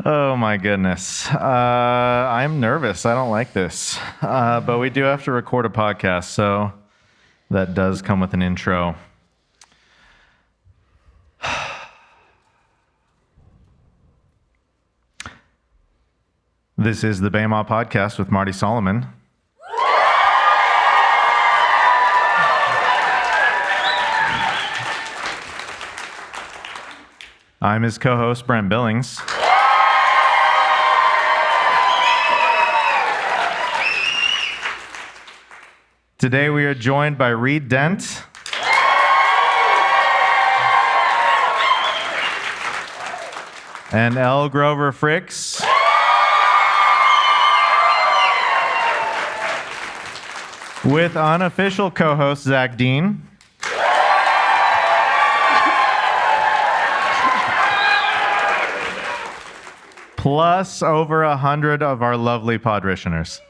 Oh my goodness. I'm nervous. I don't like this. But we do have to record a podcast, so that does come with an intro. This is the BEMA Podcast with Marty Solomon. I'm his co-host, Brent Billings. Today we are joined by Dent. And Elle Grover Fricks. With unofficial co-host Zack Dean. Plus over 100 of our lovely podrishioners.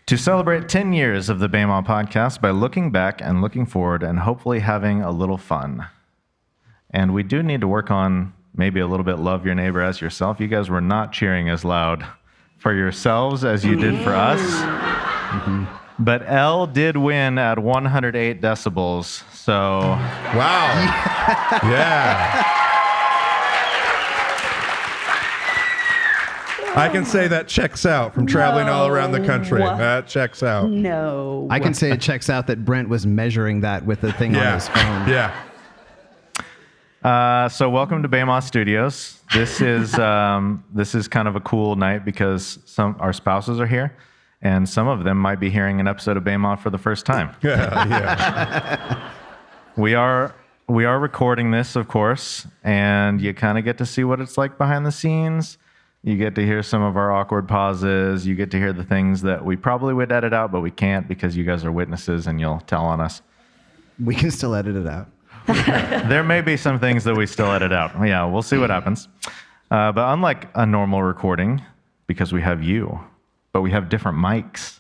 To celebrate 10 years of the BEMA Podcast by looking back and looking forward and hopefully having a little fun. And we do need to work on maybe a little bit love your neighbor as yourself. You guys were not cheering as loud for yourselves as you did for us. Mm-hmm. But Elle did win at 108 decibels, so... Wow. Yeah. I can say that checks out from traveling all around the country. That checks out. No. I can say it checks out that Brent was measuring that with the thing on his phone. Yeah. So welcome to BEMA Studios. This is kind of a cool night because our spouses are here, and some of them might be hearing an episode of BEMA for the first time. Yeah. We are recording this, of course, and you kind of get to see what it's like behind the scenes. You get to hear some of our awkward pauses. You get to hear the things that we probably would edit out, but we can't because you guys are witnesses and you'll tell on us. We can still edit it out. There may be some things that we still edit out. Yeah, we'll see what happens. But unlike a normal recording, because we have you, but we have different mics,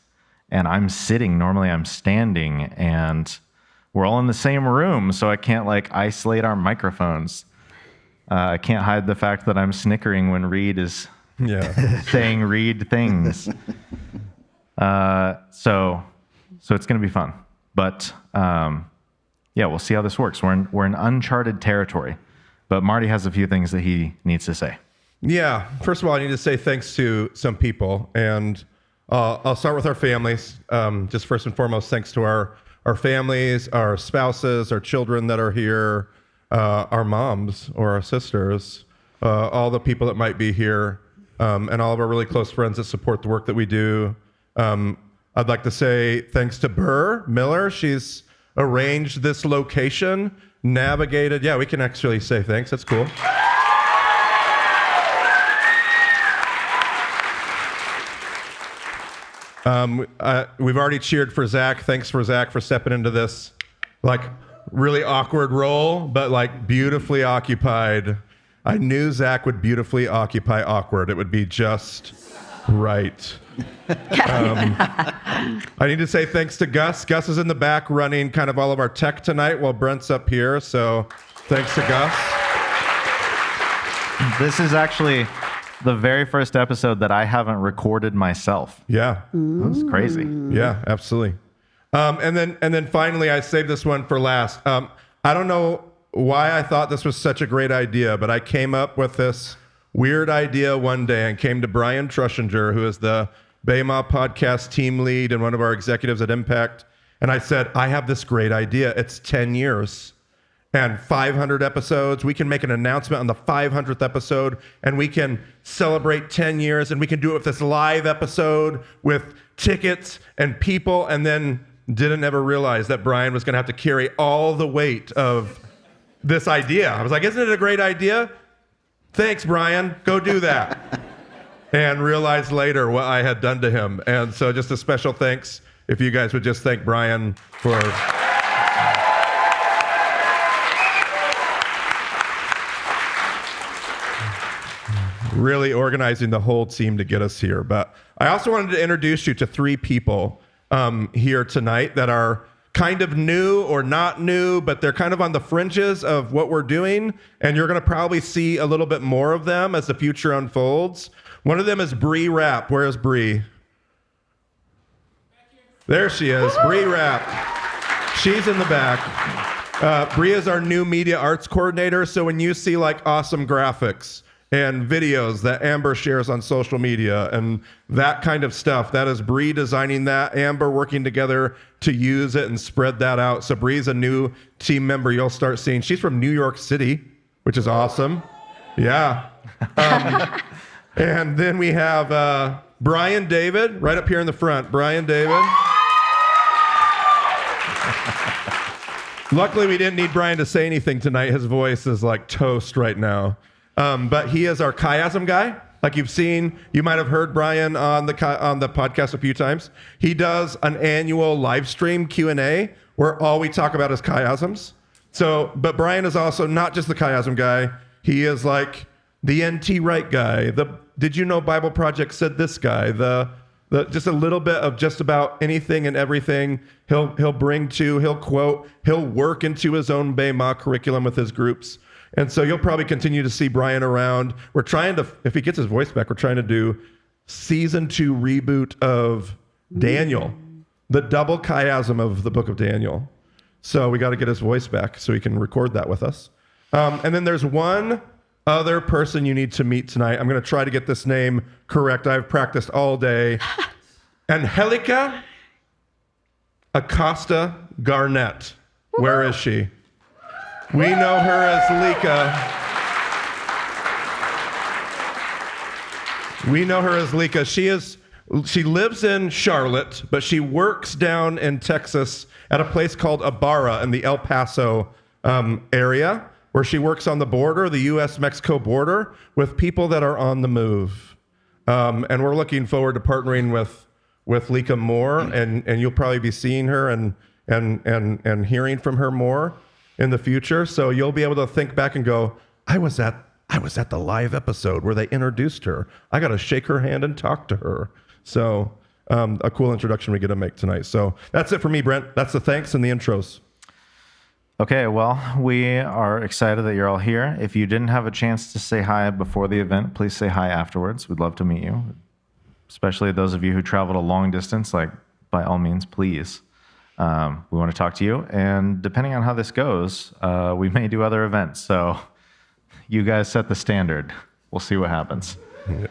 and I'm sitting, normally I'm standing, and we're all in the same room, so I can't isolate our microphones. I can't hide the fact that I'm snickering when Reed is saying Reed things. So it's going to be fun. But we'll see how this works. We're in uncharted territory. But Marty has a few things that he needs to say. Yeah. First of all, I need to say thanks to some people. And I'll start with our families. Just first and foremost, thanks to our families, our spouses, our children that are here, our moms or our sisters, all the people that might be here, and all of our really close friends that support the work that we do. I'd like to say thanks to Burr Miller. She's arranged this location, navigated. Yeah, we can actually say thanks. That's cool. We've already cheered for Zack. Thanks for Zack for stepping into this, really awkward role, but beautifully occupied. I knew Zack would beautifully occupy awkward. It would be just right. I need to say thanks to Gus. Gus is in the back running kind of all of our tech tonight while Brent's up here. So thanks to Gus. This is actually the very first episode that I haven't recorded myself. Yeah. That's crazy. Yeah, absolutely. And then finally, I saved this one for last. I don't know why I thought this was such a great idea, but I came up with this weird idea one day and came to Brian Trushinger, who is the BEMA Podcast team lead and one of our executives at Impact. And I said, I have this great idea. It's 10 years and 500 episodes. We can make an announcement on the 500th episode, and we can celebrate 10 years, and we can do it with this live episode with tickets and people, and then didn't ever realize that Brian was going to have to carry all the weight of this idea. I was like, isn't it a great idea? Thanks, Brian. Go do that. And realized later what I had done to him. And so just a special thanks if you guys would just thank Brian for... really organizing the whole team to get us here. But I also wanted to introduce you to three people here tonight that are kind of new or not new, but they're kind of on the fringes of what we're doing. And you're going to probably see a little bit more of them as the future unfolds. One of them is Bree Rapp. Where is Bree? There she is, Bree Rapp. She's in the back. Bree is our new media arts coordinator. So when you see like awesome graphics and videos that Amber shares on social media and that kind of stuff, that is Bree designing that, Amber working together to use it and spread that out. So Bree's a new team member you'll start seeing. She's from New York City, which is awesome. Yeah. And then we have Brian David right up here in the front. Brian David. Luckily, we didn't need Brian to say anything tonight. His voice is like toast right now. But he is our chiasm guy. Like you've seen, you might have heard Brian on the podcast a few times. He does an annual live stream Q&A where all we talk about is chiasms. So, but Brian is also not just the chiasm guy. He is like the NT Wright guy. The Did You Know Bible Project said this guy. The just a little bit of just about anything and everything. He'll bring to, he'll quote, he'll work into his own BEMA curriculum with his groups. And so you'll probably continue to see Brian around. We're trying to, if he gets his voice back, we're trying to do season 2 reboot of Daniel, the double chiasm of the book of Daniel. So we got to get his voice back so he can record that with us. And then there's one other person you need to meet tonight. I'm going to try to get this name correct. I've practiced all day. Angelica Acosta Garnett. Where is she? We know her as Lika. We know her as Lika. She lives in Charlotte, but she works down in Texas at a place called Ibarra in the El Paso area, where she works on the border, the U.S.-Mexico border, with people that are on the move. And we're looking forward to partnering with Lika more, and you'll probably be seeing her and hearing from her more in the future. So you'll be able to think back and go, I was at the live episode where they introduced her. I got to shake her hand and talk to her. So a cool introduction we get to make tonight. So that's it for me, Brent. That's the thanks and the intros. Okay, well, we are excited that you're all here. If you didn't have a chance to say hi before the event, please say hi afterwards. We'd love to meet you, especially those of you who traveled a long distance. Like, by all means, please. We want to talk to you, and depending on how this goes, we may do other events. So you guys set the standard. We'll see what happens. Yeah.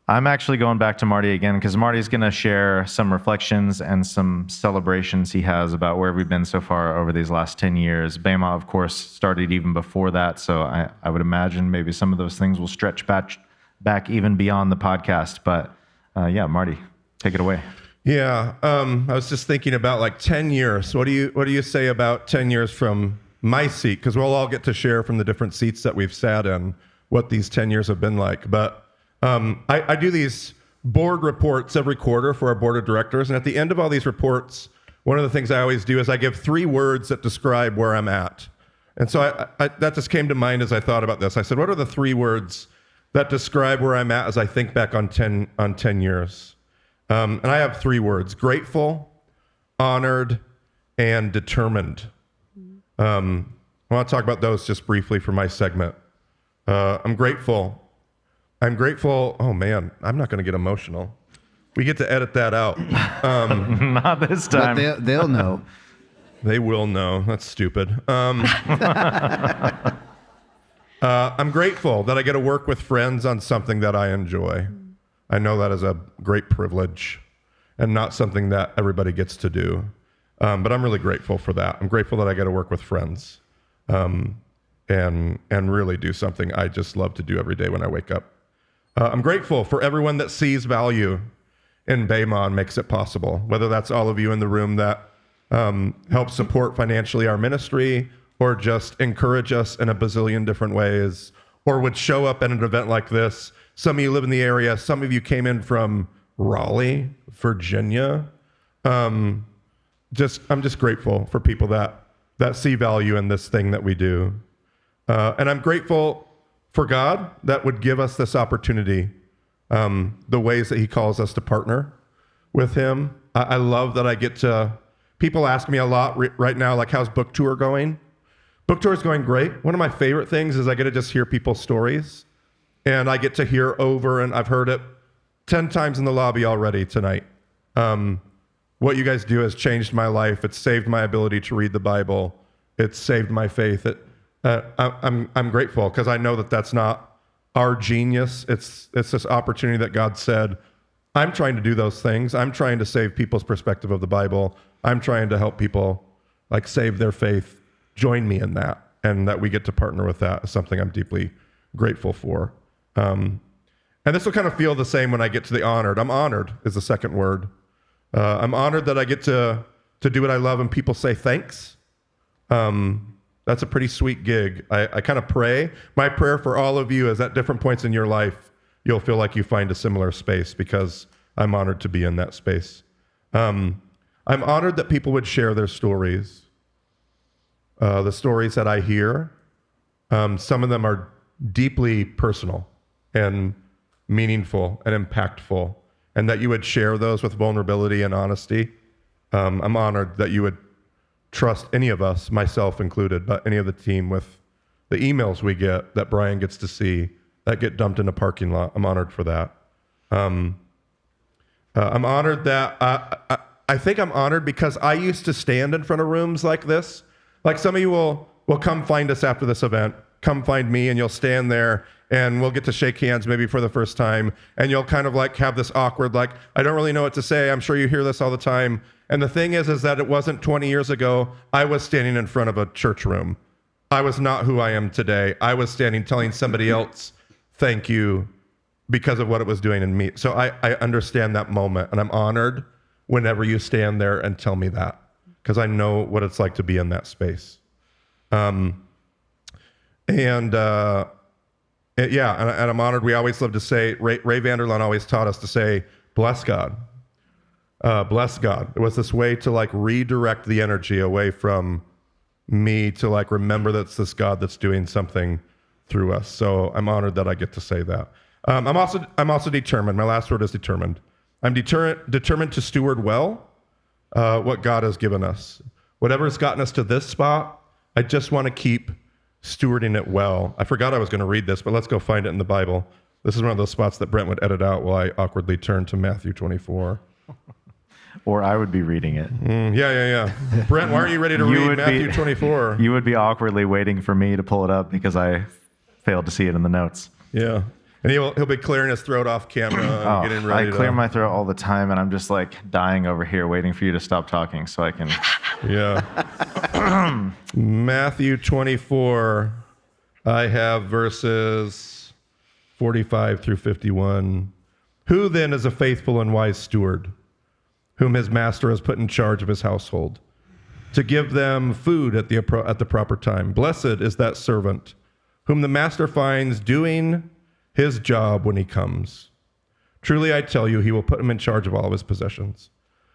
I'm actually going back to Marty again because Marty's going to share some reflections and some celebrations he has about where we've been so far over these last 10 years. BEMA, of course, started even before that, so I would imagine maybe some of those things will stretch back even beyond the podcast. But yeah, Marty, take it away. Yeah, I was just thinking about like 10 years. What do you say about 10 years from my seat? Because we'll all get to share from the different seats that we've sat in what these 10 years have been like. But I do these board reports every quarter for our board of directors. And at the end of all these reports, one of the things I always do is I give 3 words that describe where I'm at. And so that just came to mind as I thought about this. I said, what are the 3 words that describe where I'm at as I think back on 10 years? And I have 3 words: grateful, honored, and determined. I want to talk about those just briefly for my segment. I'm grateful. Oh man, I'm not going to get emotional. We get to edit that out. Not this time. But they'll know. They will know. That's stupid. I'm grateful that I get to work with friends on something that I enjoy. I know that is a great privilege and not something that everybody gets to do. But I'm really grateful for that. I'm grateful that I get to work with friends and really do something I just love to do every day when I wake up. I'm grateful for everyone that sees value in BEMA and makes it possible, whether that's all of you in the room that help support financially our ministry or just encourage us in a bazillion different ways, or would show up at an event like this. Some of you live in the area. Some of you came in from Raleigh, Virginia. I'm just grateful for people that see value in this thing that we do. And I'm grateful for God that would give us this opportunity, the ways that he calls us to partner with him. I love that I get to people ask me a lot right now, like, how's book tour going? Book tour is going great. One of my favorite things is I get to just hear people's stories, and I get to hear over, and I've heard it 10 times in the lobby already tonight. What you guys do has changed my life. It's saved my ability to read the Bible. It's saved my faith. I'm grateful because I know that that's not our genius. It's this opportunity that God said, I'm trying to do those things. I'm trying to save people's perspective of the Bible. I'm trying to help people like save their faith. Join me in that. And that we get to partner with that is something I'm deeply grateful for. And this will kind of feel the same when I get to the honored. I'm honored is the second word. I'm honored that I get to do what I love and people say thanks. That's a pretty sweet gig. I kind of pray. My prayer for all of you is at different points in your life, you'll feel like you find a similar space because I'm honored to be in that space. I'm honored that people would share their stories. The stories that I hear, some of them are deeply personal and meaningful and impactful, and that you would share those with vulnerability and honesty. I'm honored that you would trust any of us, myself included, but any of the team with the emails we get that Brian gets to see that get dumped in a parking lot. I'm honored for that. I'm honored that, I think I'm honored because I used to stand in front of rooms like this. Like some of you will come find us after this event, come find me, and you'll stand there and we'll get to shake hands maybe for the first time. And you'll kind of like have this awkward, like, I don't really know what to say. I'm sure you hear this all the time. And the thing is that it wasn't 20 years ago. I was standing in front of a church room. I was not who I am today. I was standing telling somebody else, thank you, because of what it was doing in me. So I understand that moment, and I'm honored whenever you stand there and tell me that, because I know what it's like to be in that space. And I'm honored. We always love to say, Ray Vanderlaan always taught us to say, bless God. Bless God. It was this way to like redirect the energy away from me to like remember that it's this God that's doing something through us. So I'm honored that I get to say that. I'm also determined. My last word is determined. I'm determined to steward well what God has given us. Whatever has gotten us to this spot, I just want to keep stewarding it well. I forgot I was going to read this, but let's go find it in the Bible. This is one of those spots that Brent would edit out while I awkwardly turn to Matthew 24. Or I would be reading it. Yeah. Brent, why aren't you ready to read Matthew 24? You would be awkwardly waiting for me to pull it up because I failed to see it in the notes. Yeah. And he'll be clearing his throat off camera and getting ready I clear my throat all the time, and I'm just like dying over here waiting for you to stop talking so I can... Yeah. Matthew 24, I have verses 45 through 51. Who then is a faithful and wise steward, whom his master has put in charge of his household, to give them food at the proper time? Blessed is that servant, whom the master finds doing his job when he comes. Truly I tell you, he will put him in charge of all of his possessions.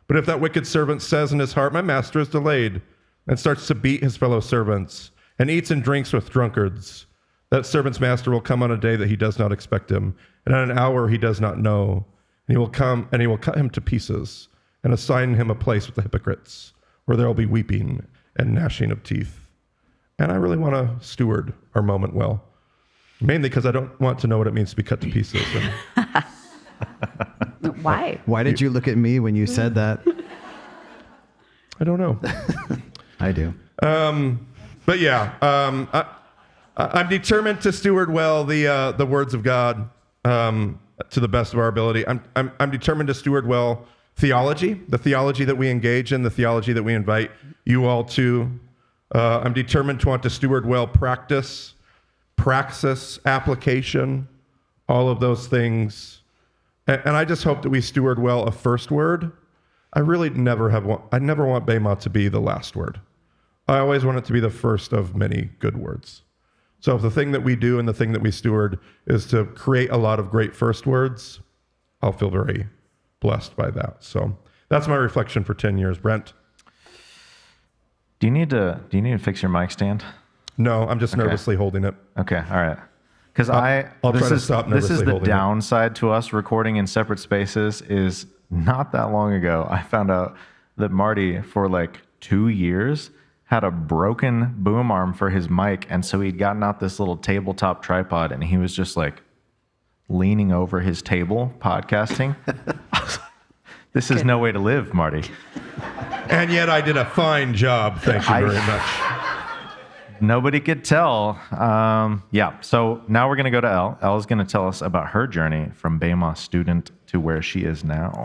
But if that wicked servant says in his heart, my master is delayed, and starts to beat his fellow servants, and eats and drinks with drunkards, that servant's master will come on a day that he does not expect him, and at an hour he does not know. And he will come, and he will cut him to pieces, and assign him a place with the hypocrites, where there will be weeping and gnashing of teeth. And I really want to steward our moment well, mainly because I don't want to know what it means to be cut to pieces. Why? Why did you look at me when you said that? I don't know. I do. But yeah, I'm determined to steward well the words of God to the best of our ability. I'm determined to steward well theology, the theology that we engage in, the theology that we invite you all to. I'm determined to want to steward well praxis, application, all of those things. And I just hope that we steward well a first word. I really never want BEMA to be the last word. I always want it to be the first of many good words. So if the thing that we do and the thing that we steward is to create a lot of great first words, I'll feel very blessed by that. So that's my reflection for 10 years. Brent? Do you need to fix your mic stand? No, I'm just nervously holding it. Okay, all right. Because I'll try to stop nervously This is the holding it. downside to us recording in separate spaces is not that long ago, I found out that Marty, for like 2 years, had a broken boom arm for his mic. And so he'd gotten out this little tabletop tripod and he was just like leaning over his table podcasting. This is no way to live, Marty. And yet I did a fine job. Thank you very much. Nobody could tell. Yeah, so now we're going to go to Elle. Elle is going to tell us about her journey from BEMA student to where she is now.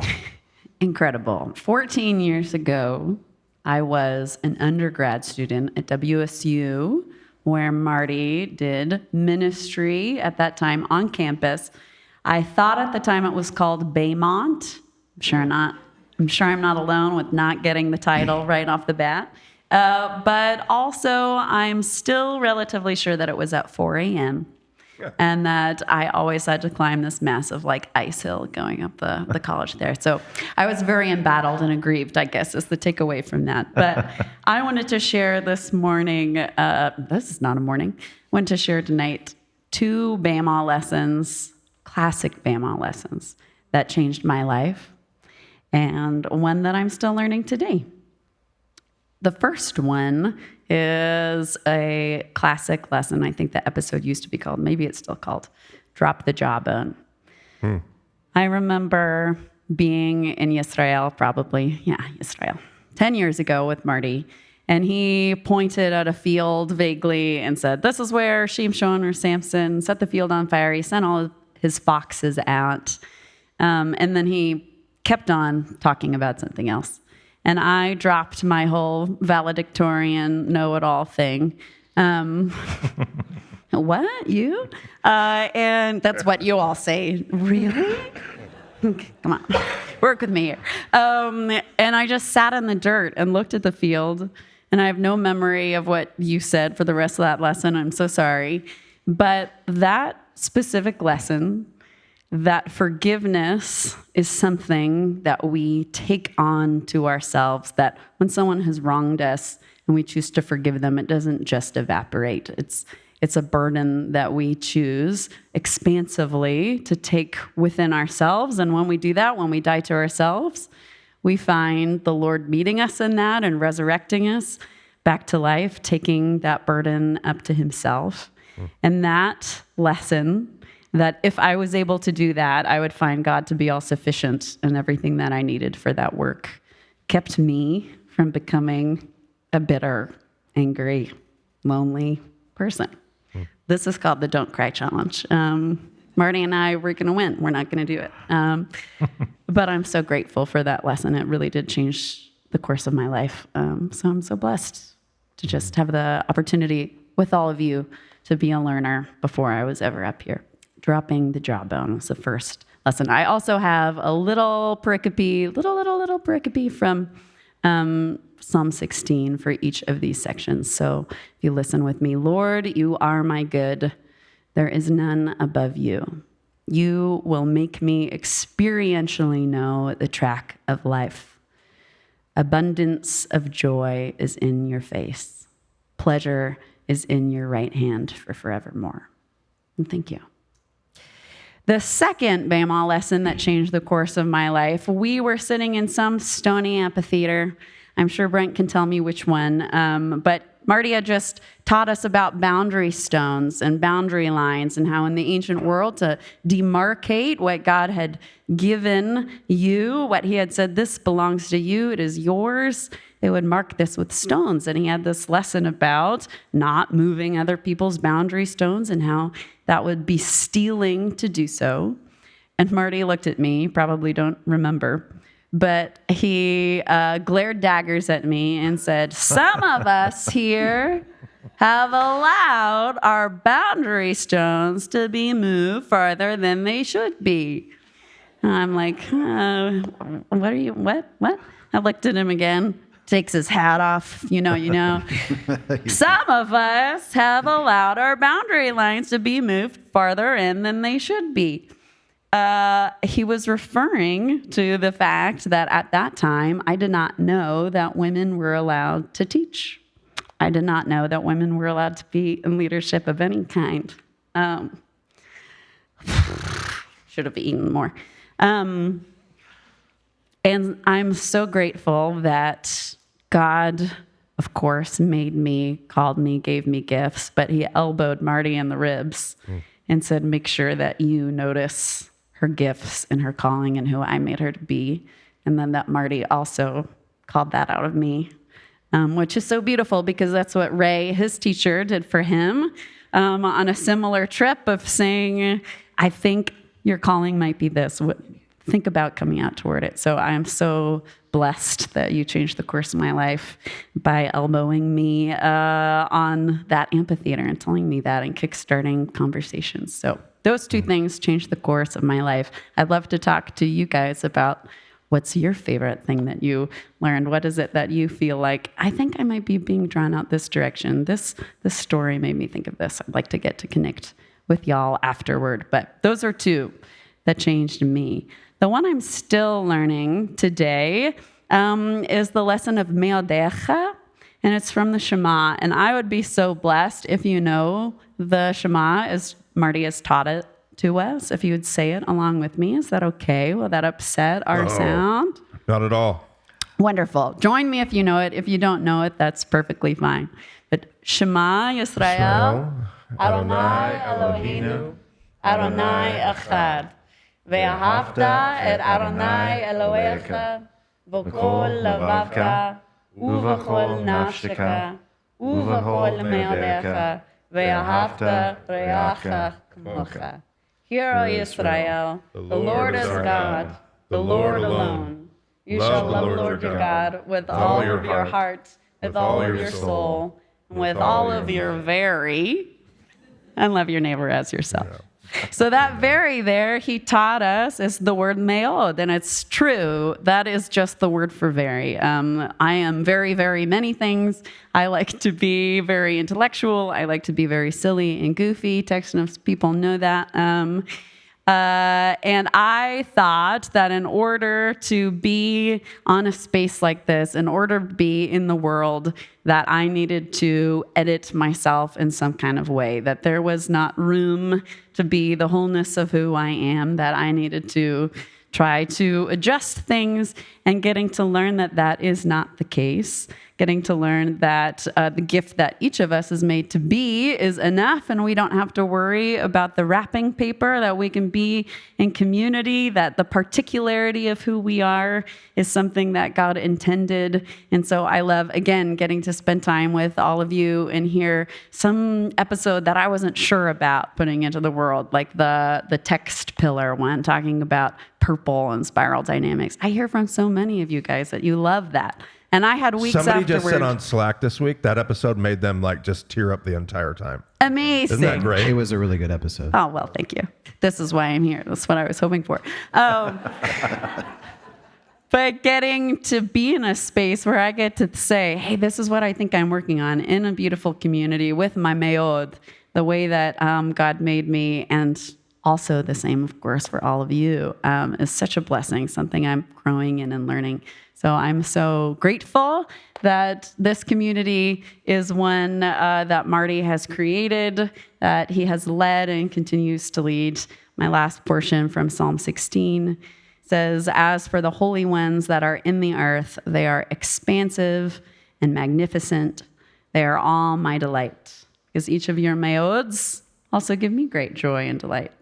Incredible. 14 years ago, I was an undergrad student at WSU, where Marty did ministry at that time on campus. I thought at the time it was called Baymont. I'm sure I'm not alone with not getting the title right off the bat. But also, I'm still relatively sure that it was at 4 a.m. and that I always had to climb this massive ice hill going up the college there. So I was very embattled and aggrieved, I guess, is the takeaway from that. But I wanted to share this morning, this is not a morning, wanted to share tonight 2 BEMA lessons, classic BEMA lessons that changed my life, and one that I'm still learning today. The first one is a classic lesson. I think the episode used to be called, maybe it's still called, Drop the Jawbone. I remember being in Israel, Israel, 10 years ago with Marty, and he pointed at a field vaguely and said, this is where Shimshon or Samson set the field on fire. He sent all of his foxes out. And then he kept on talking about something else. And I dropped my whole valedictorian know-it-all thing. What? You? And that's what you all say. Really? Come on. Work with me here. And I just sat in the dirt and looked at the field. And I have no memory of what you said for the rest of that lesson. I'm so sorry. But that specific lesson, that forgiveness is something that we take on to ourselves, that when someone has wronged us and we choose to forgive them, it doesn't just evaporate. It's a burden that we choose expansively to take within ourselves. And when we do that, when we die to ourselves, we find the Lord meeting us in that and resurrecting us back to life, taking that burden up to himself. And that lesson, that if I was able to do that, I would find God to be all sufficient and everything that I needed for that work, kept me from becoming a bitter, angry, lonely person. This is called the Don't Cry Challenge. Marty and I, we're going to win. We're not going to do it. But I'm so grateful for that lesson. It really did change the course of my life. So I'm so blessed to just have the opportunity with all of you to be a learner before I was ever up here. Dropping the jawbone was the first lesson. I also have a little pericope from Psalm 16 for each of these sections. So if you listen with me, Lord, you are my good. There is none above you. You will make me experientially know the track of life. Abundance of joy is in your face. Pleasure is in your right hand for forevermore. And thank you. The second BEMA lesson that changed the course of my life, we were sitting in some stony amphitheater. I'm sure Brent can tell me which one, but Marty had just taught us about boundary stones and boundary lines and how in the ancient world to demarcate what God had given you, what he had said, this belongs to you, it is yours. They would mark this with stones. And he had this lesson about not moving other people's boundary stones and how that would be stealing to do so. And Marty looked at me, probably don't remember, but he glared daggers at me and said, some of us here have allowed our boundary stones to be moved farther than they should be. And I'm like, what? I looked at him again. Takes his hat off, you know. Some of us have allowed our boundary lines to be moved farther in than they should be. He was referring to the fact that at that time, I did not know that women were allowed to teach. I did not know that women were allowed to be in leadership of any kind. Should have eaten more. And I'm so grateful that God, of course, made me, called me, gave me gifts, but he elbowed Marty in the ribs and said, make sure that you notice her gifts and her calling and who I made her to be. And then that Marty also called that out of me, which is so beautiful because that's what Ray, his teacher, did for him on a similar trip of saying, I think your calling might be this. Think about coming out toward it. So I am so blessed that you changed the course of my life by elbowing me on that amphitheater and telling me that and kickstarting conversations. So those two things changed the course of my life. I'd love to talk to you guys about what's your favorite thing that you learned. What is it that you feel like, I think I might be being drawn out this direction. This story made me think of this. I'd like to get to connect with y'all afterward. But those are two that changed me. The one I'm still learning today is the lesson of Meodecha, and it's from the Shema. And I would be so blessed if you know the Shema as Marty has taught it to us. If you would say it along with me, is that okay? Will that upset our sound? Not at all. Wonderful. Join me if you know it. If you don't know it, that's perfectly fine. But Shema Yisrael, Adonai Eloheinu, Adonai Echad. ואהבת את אדוני אלוהיך בכל לבבך ובכל נפשך ובכל מאודיך ואהבת רעך כמוך. Hear, O Israel, the Lord is God, the Lord alone. You shall love the Lord your God with all of your heart, with all of your soul, and with all of your and love your neighbor as yourself. So that very there, he taught us is the word meod, and it's true. That is just the word for very. I am very, very many things. I like to be very intellectual. I like to be very silly and goofy. Texas people know that. And I thought that in order to be on a space like this, in order to be in the world, that I needed to edit myself in some kind of way, that there was not room to be the wholeness of who I am, that I needed to try to adjust things, and getting to learn that that is not the case. Getting to learn that the gift that each of us is made to be is enough, and we don't have to worry about the wrapping paper, that we can be in community, that the particularity of who we are is something that God intended. And so I love, again, getting to spend time with all of you and hear some episode that I wasn't sure about putting into the world, like the text pillar one, talking about purple and spiral dynamics. I hear from so many of you guys that you love that. And I had weeks Somebody afterward. just said on Slack this week, that episode made them like just tear up the entire time. Amazing. Isn't that great? It was a really good episode. Oh, well, thank you. This is why I'm here. That's what I was hoping for. But getting to be in a space where I get to say, hey, this is what I think I'm working on in a beautiful community with my meod, the way that God made me, and also the same, of course, for all of you, is such a blessing, something I'm growing in and learning. So I'm so grateful that this community is one that Marty has created, that he has led and continues to lead. My last portion from Psalm 16 says, as for the holy ones that are in the earth, they are expansive and magnificent. They are all my delight. Because each of your meods also give me great joy and delight.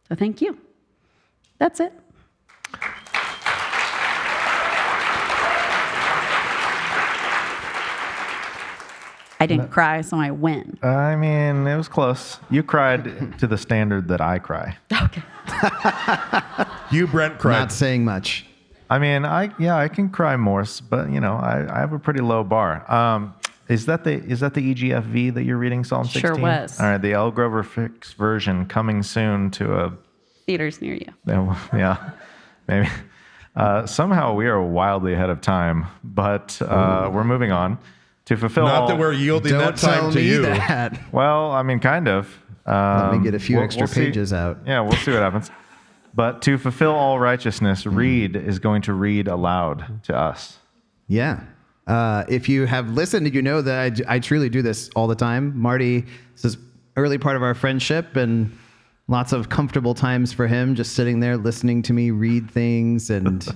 So thank you. That's it. I didn't cry, so I win. I mean, it was close. You cried to the standard that I cry. Okay. You, Brent, cried. Not saying much. I mean, I can cry more, but you know, I have a pretty low bar. Is that the EGFV that you're reading, Psalm 16? Sure was. All right, the Elle Grover Fricks version coming soon to a Theaters near you. yeah, maybe. Somehow we are wildly ahead of time, but we're moving on to fulfill. Not all, that we're yielding Don't that time tell to me you. that. Well, I mean, kind of. Let me get a few extra see. pages out. Yeah, we'll see what happens. But to fulfill all righteousness, Reed is going to read aloud to us. Yeah. If you have listened, you know that I truly do this all the time. Marty, this is early part of our friendship, and lots of comfortable times for him, just sitting there listening to me read things. And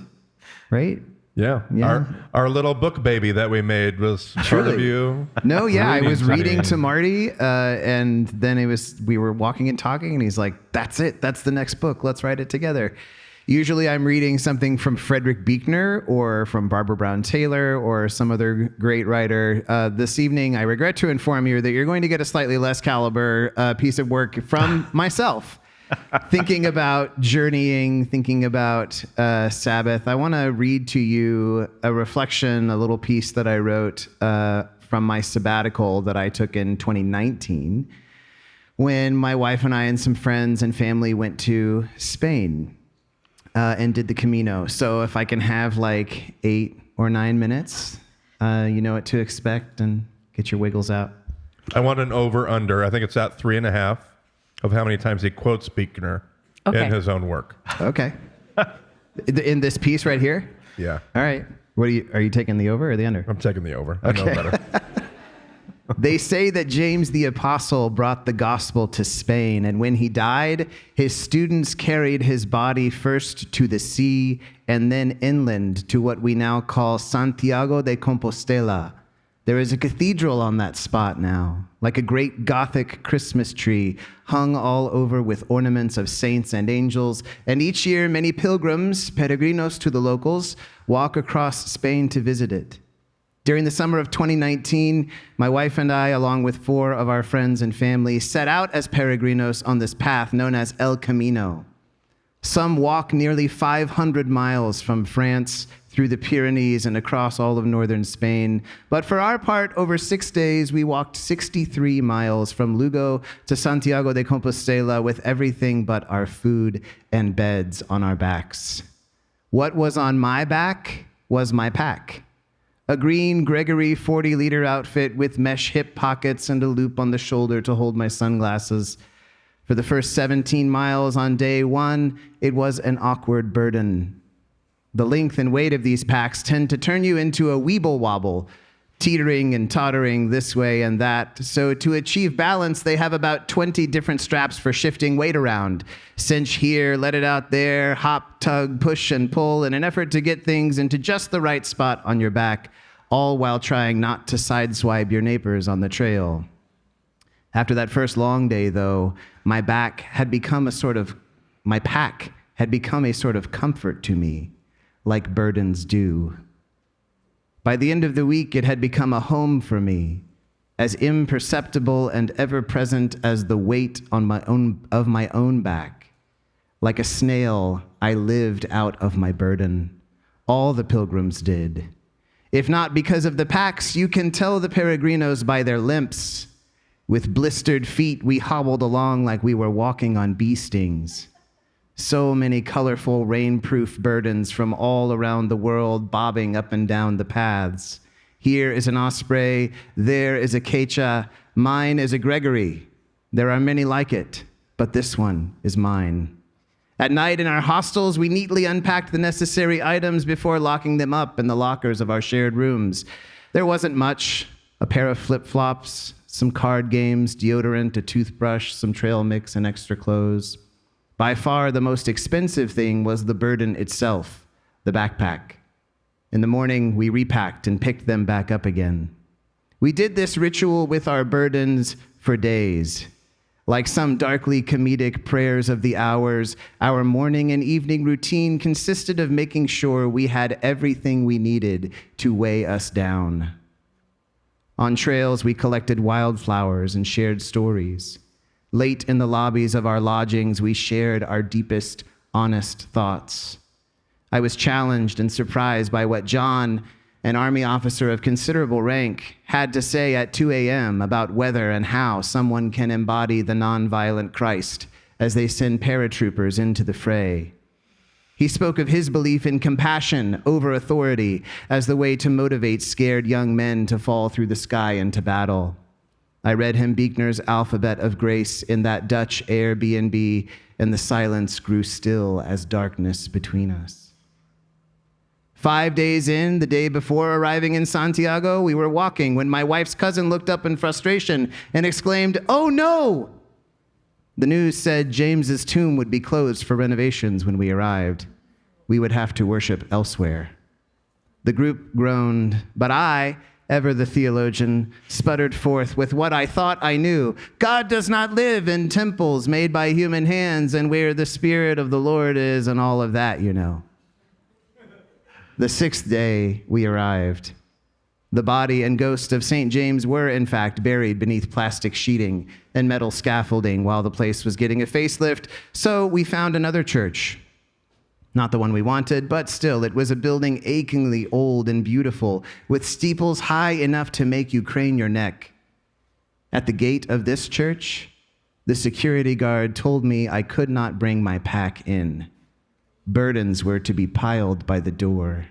right? Yeah. Yeah. Our little book baby that we made was part of you. No, yeah, I was reading me. to Marty, and then we were walking and talking, and he's like, "That's it. That's the next book. Let's write it together." Usually, I'm reading something from Frederick Buechner or from Barbara Brown Taylor or some other great writer. This evening, I regret to inform you that you're going to get a slightly less caliber piece of work from myself. Thinking about journeying, thinking about Sabbath, I want to read to you a reflection, a little piece that I wrote from my sabbatical that I took in 2019 when my wife and I and some friends and family went to Spain and did the Camino. So if I can have like 8 or 9 minutes, you know what to expect, and get your wiggles out. I want an over-under. I think it's at 3.5 of how many times he quotes Buechner in his own work. Okay. In this piece right here? Yeah. All right. Are you taking the over or the under? I'm taking the over. I know better. They say that James the Apostle brought the gospel to Spain, and when he died, his students carried his body first to the sea and then inland to what we now call Santiago de Compostela. There is a cathedral on that spot now, like a great Gothic Christmas tree, hung all over with ornaments of saints and angels. And each year, many pilgrims, peregrinos to the locals, walk across Spain to visit it. During the summer of 2019, my wife and I, along with 4 of our friends and family, set out as peregrinos on this path known as El Camino. Some walk nearly 500 miles from France through the Pyrenees and across all of northern Spain. But for our part, over 6 days, we walked 63 miles from Lugo to Santiago de Compostela with everything but our food and beds on our backs. What was on my back was my pack. A green Gregory 40-liter outfit with mesh hip pockets and a loop on the shoulder to hold my sunglasses. For the first 17 miles on day 1, it was an awkward burden. The length and weight of these packs tend to turn you into a weeble wobble, teetering and tottering this way and that. So to achieve balance, they have about 20 different straps for shifting weight around. Cinch here, let it out there, hop, tug, push, and pull in an effort to get things into just the right spot on your back, all while trying not to sideswipe your neighbors on the trail. After that first long day, though, my pack had become a sort of comfort to me, like burdens do. By the end of the week, it had become a home for me, as imperceptible and ever-present as the weight on my own back. Like a snail, I lived out of my burden. All the pilgrims did. If not because of the packs, you can tell the peregrinos by their limps. With blistered feet, we hobbled along like we were walking on bee stings. So many colorful, rain-proof burdens from all around the world bobbing up and down the paths. Here is an osprey, there is a quechua, mine is a Gregory. There are many like it, but this one is mine. At night in our hostels, we neatly unpacked the necessary items before locking them up in the lockers of our shared rooms. There wasn't much: a pair of flip-flops, some card games, deodorant, a toothbrush, some trail mix, and extra clothes. By far, the most expensive thing was the burden itself, the backpack. In the morning, we repacked and picked them back up again. We did this ritual with our burdens for days. Like some darkly comedic prayers of the hours, our morning and evening routine consisted of making sure we had everything we needed to weigh us down. On trails, we collected wildflowers and shared stories. Late in the lobbies of our lodgings, we shared our deepest, honest thoughts. I was challenged and surprised by what John, an Army officer of considerable rank, had to say at 2 a.m. about whether and how someone can embody the nonviolent Christ as they send paratroopers into the fray. He spoke of his belief in compassion over authority as the way to motivate scared young men to fall through the sky into battle. I read him Buechner's Alphabet of Grace in that Dutch Airbnb, and the silence grew still as darkness between us. 5 days in, the day before arriving in Santiago, we were walking when my wife's cousin looked up in frustration and exclaimed, "Oh no!" The news said James's tomb would be closed for renovations when we arrived. we would have to worship elsewhere. The group groaned, but I, ever the theologian, sputtered forth with what I thought I knew. God does not live in temples made by human hands and where the Spirit of the Lord is and all of that, you know. The sixth day we arrived. The body and ghost of St. James were, in fact, buried beneath plastic sheeting and metal scaffolding while the place was getting a facelift, so we found another church. Not the one we wanted, but still, it was a building achingly old and beautiful, with steeples high enough to make you crane your neck. At the gate of this church, the security guard told me I could not bring my pack in. Burdens were to be piled by the door.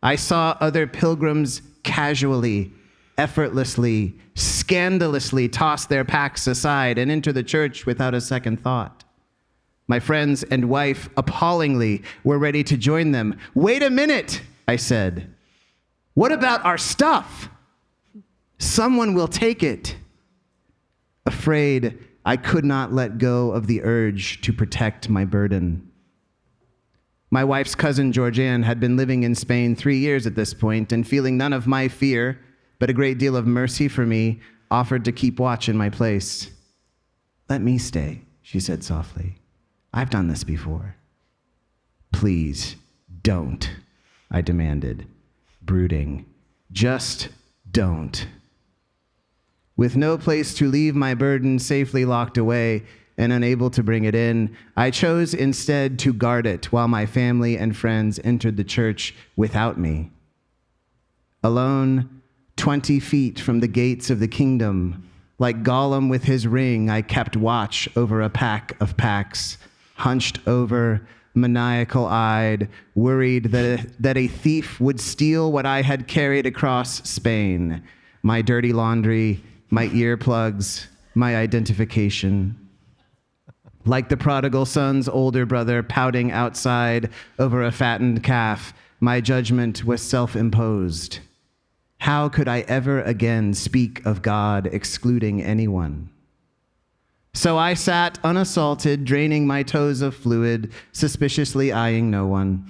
I saw other pilgrims casually, effortlessly, scandalously toss their packs aside and enter the church without a second thought. My friends and wife, appallingly, were ready to join them. "Wait a minute," I said. "What about our stuff? Someone will take it." Afraid, I could not let go of the urge to protect my burden. My wife's cousin, Georgianne, had been living in Spain 3 years at this point, and feeling none of my fear, but a great deal of mercy for me, offered to keep watch in my place. "Let me stay," she said softly. "I've done this before." "Please, don't," I demanded, brooding. "Just don't." With no place to leave my burden safely locked away and unable to bring it in, I chose instead to guard it while my family and friends entered the church without me. Alone, 20 feet from the gates of the kingdom, like Gollum with his ring, I kept watch over a pack of packs, hunched over, maniacal-eyed, worried that a thief would steal what I had carried across Spain, my dirty laundry, my earplugs, my identification. Like the prodigal son's older brother pouting outside over a fattened calf, my judgment was self-imposed. How could I ever again speak of God excluding anyone? So I sat unassaulted, draining my toes of fluid, suspiciously eyeing no one.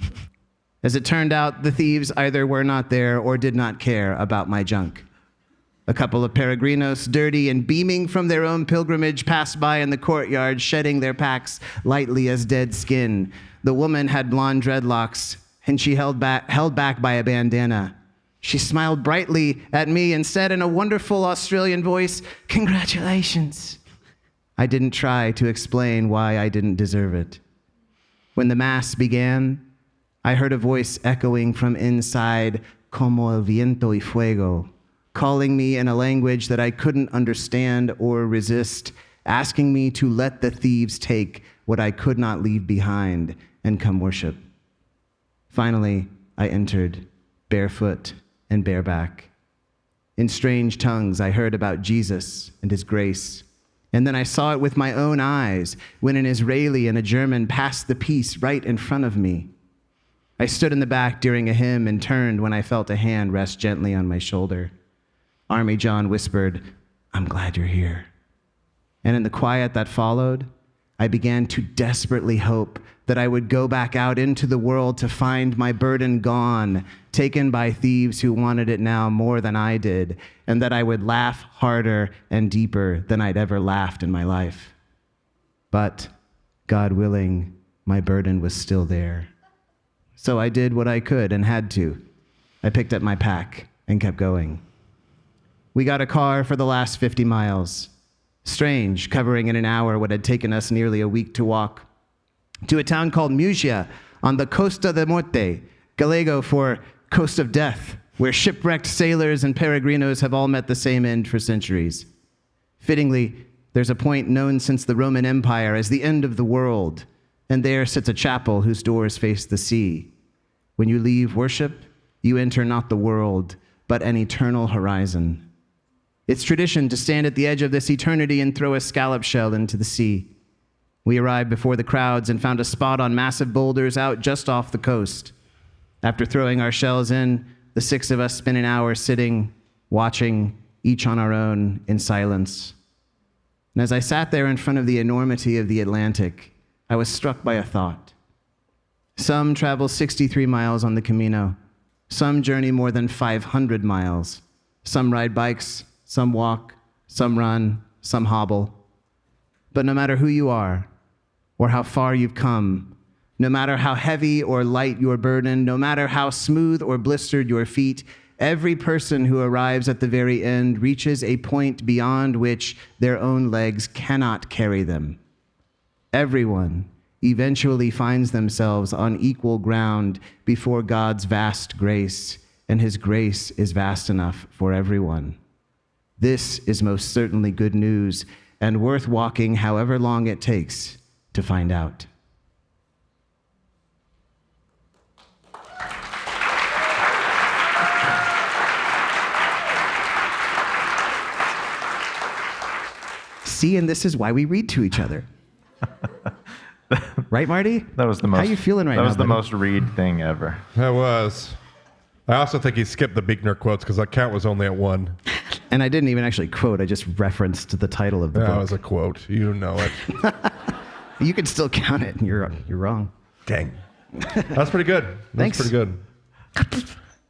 As it turned out, the thieves either were not there or did not care about my junk. A couple of peregrinos, dirty and beaming from their own pilgrimage, passed by in the courtyard, shedding their packs lightly as dead skin. The woman had blonde dreadlocks, and she held back by a bandana. She smiled brightly at me and said in a wonderful Australian voice, "Congratulations." I didn't try to explain why I didn't deserve it. When the mass began, I heard a voice echoing from inside, como el viento y fuego, calling me in a language that I couldn't understand or resist, asking me to let the thieves take what I could not leave behind and come worship. Finally, I entered, barefoot and bareback. In strange tongues, I heard about Jesus and his grace. And then I saw it with my own eyes when an Israeli and a German passed the peace right in front of me. I stood in the back during a hymn and turned when I felt a hand rest gently on my shoulder. Army John whispered, "I'm glad you're here." And in the quiet that followed, I began to desperately hope that I would go back out into the world to find my burden gone, taken by thieves who wanted it now more than I did, and that I would laugh harder and deeper than I'd ever laughed in my life. But, God willing, my burden was still there. So I did what I could and had to. I picked up my pack and kept going. We got a car for the last 50 miles. Strange, covering in an hour what had taken us nearly a week to walk. To a town called Murcia on the Costa de Morte, Gallego for Coast of Death, where shipwrecked sailors and peregrinos have all met the same end for centuries. Fittingly, there's a point known since the Roman Empire as the end of the world, and there sits a chapel whose doors face the sea. When you leave worship, you enter not the world, but an eternal horizon. It's tradition to stand at the edge of this eternity and throw a scallop shell into the sea. We arrived before the crowds and found a spot on massive boulders out just off the coast. After throwing our shells in, the 6 of us spent an hour sitting, watching, each on our own, in silence. And as I sat there in front of the enormity of the Atlantic, I was struck by a thought. Some travel 63 miles on the Camino. Some journey more than 500 miles. Some ride bikes, some walk, some run, some hobble. But no matter who you are, or how far you've come, no matter how heavy or light your burden, no matter how smooth or blistered your feet, every person who arrives at the very end reaches a point beyond which their own legs cannot carry them. Everyone eventually finds themselves on equal ground before God's vast grace, and his grace is vast enough for everyone. This is most certainly good news, and worth walking however long it takes to find out. See, and this is why we read to each other. Right, Marty? That was the most. How you feeling right now? That was the buddy? most read thing ever. That was. I also think he skipped the Buechner quotes because that count was only at 1. And I didn't even actually quote. I just referenced the title of the That book. was a quote. You know it. You can still count it. You're wrong. Dang. That's pretty good. That's Thanks. pretty good.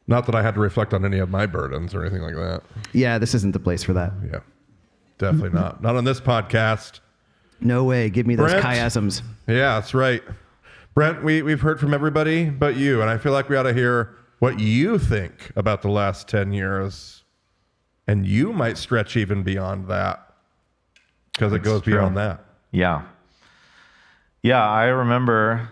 Not that I had to reflect on any of my burdens or anything like that. Yeah, this isn't the place for that. Yeah. Definitely not. Not on this podcast. No way. Give me those Brent? chiasms. Yeah, that's right. Brent, we've heard from everybody but you, and I feel like we ought to hear what you think about the last 10 years. And you might stretch even beyond that because it goes true. beyond that. Yeah. Yeah, I remember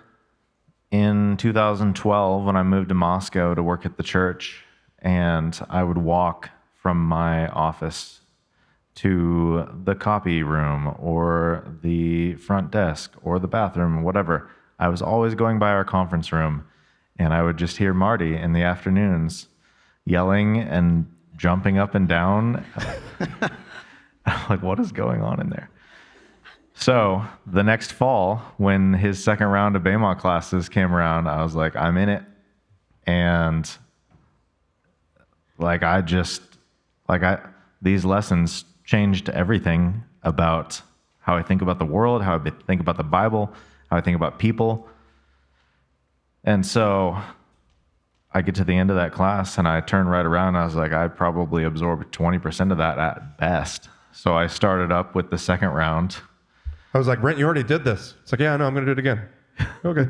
in 2012 when I moved to Moscow to work at the church, and I would walk from my office to the copy room or the front desk or the bathroom, whatever. I was always going by our conference room, and I would just hear Marty in the afternoons yelling and jumping up and down. I'm like, what is going on in there? So the next fall, when his second round of BEMA classes came around, I was like, I'm in it. And these lessons changed everything about how I think about the world, how I think about the Bible, how I think about people. And so I get to the end of that class and I turn right around and I was like, I probably absorbed 20% of that at best. So I started up with the second round. I was like, Brent, you already did this. It's like, yeah, no, I'm going to do it again. Okay.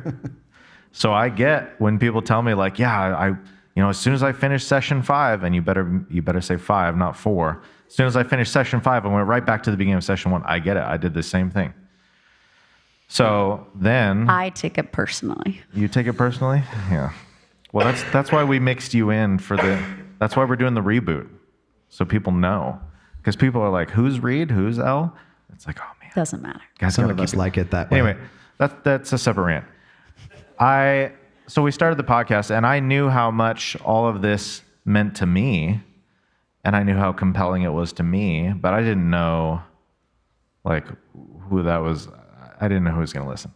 So I get when people tell me like, yeah, as soon as I finish session 5, and you better say 5, not 4. As soon as I finished session 5, I went right back to the beginning of session 1. I get it. I did the same thing. So then I take it personally. you take it personally? Yeah. Well, that's why we mixed you in that's why we're doing the reboot. So people know. Because people are like, who's Reed? Who's Elle? It's like, oh man. Doesn't matter. Guys Some gotta of us keep like it that way. Anyway, that's a separate rant. So we started the podcast, and I knew how much all of this meant to me, and I knew how compelling it was to me, but I didn't know like who that was. I didn't know who was going to listen.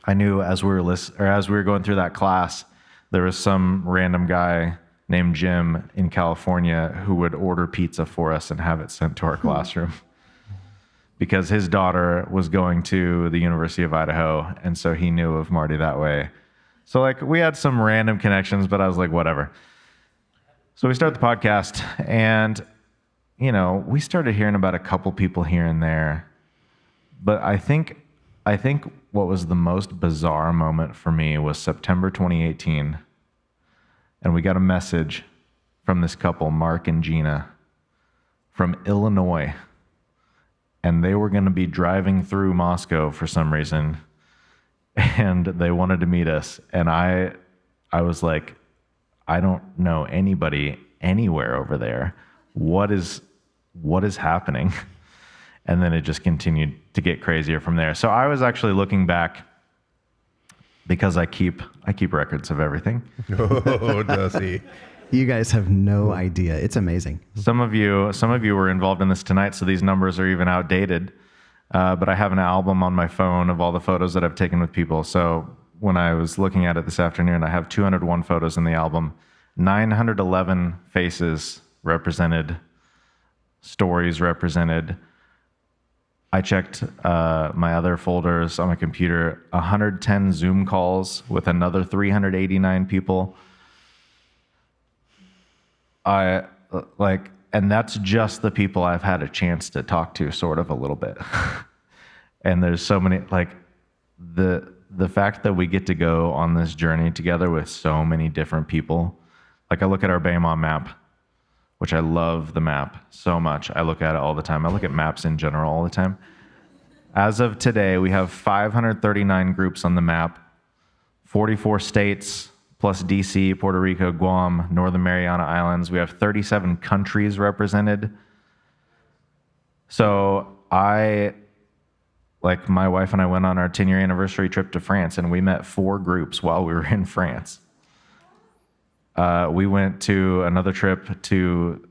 I knew as we were going through that class, there was some random guy named Jim in California who would order pizza for us and have it sent to our classroom because his daughter was going to the University of Idaho, and so he knew of Marty that way. So like we had some random connections, but I was like, whatever. So we started the podcast, and we started hearing about a couple people here and there. But I think what was the most bizarre moment for me was September 2018. And we got a message from this couple, Mark and Gina, from Illinois. And they were going to be driving through Moscow for some reason. And they wanted to meet us. And I was like, I don't know anybody anywhere over there. What is happening? And then it just continued to get crazier from there. So I was actually looking back because I keep records of everything. Oh, does he? You guys have no idea. It's amazing. Some of you were involved in this tonight, so these numbers are even outdated. But I have an album on my phone of all the photos that I've taken with people. So when I was looking at it this afternoon, I have 201 photos in the album, 911 faces represented, stories represented, I checked my other folders on my computer, 110 Zoom calls with another 389 people. And that's just the people I've had a chance to talk to sort of a little bit. And there's so many, like the fact that we get to go on this journey together with so many different people. Like I look at our BEMA map, which I love the map so much. I look at it all the time. I look at maps in general all the time. As of today, we have 539 groups on the map, 44 states, plus DC, Puerto Rico, Guam, Northern Mariana Islands. We have 37 countries represented. So my wife and I went on our 10-year anniversary trip to France, and we met 4 groups while we were in France. We went to another trip to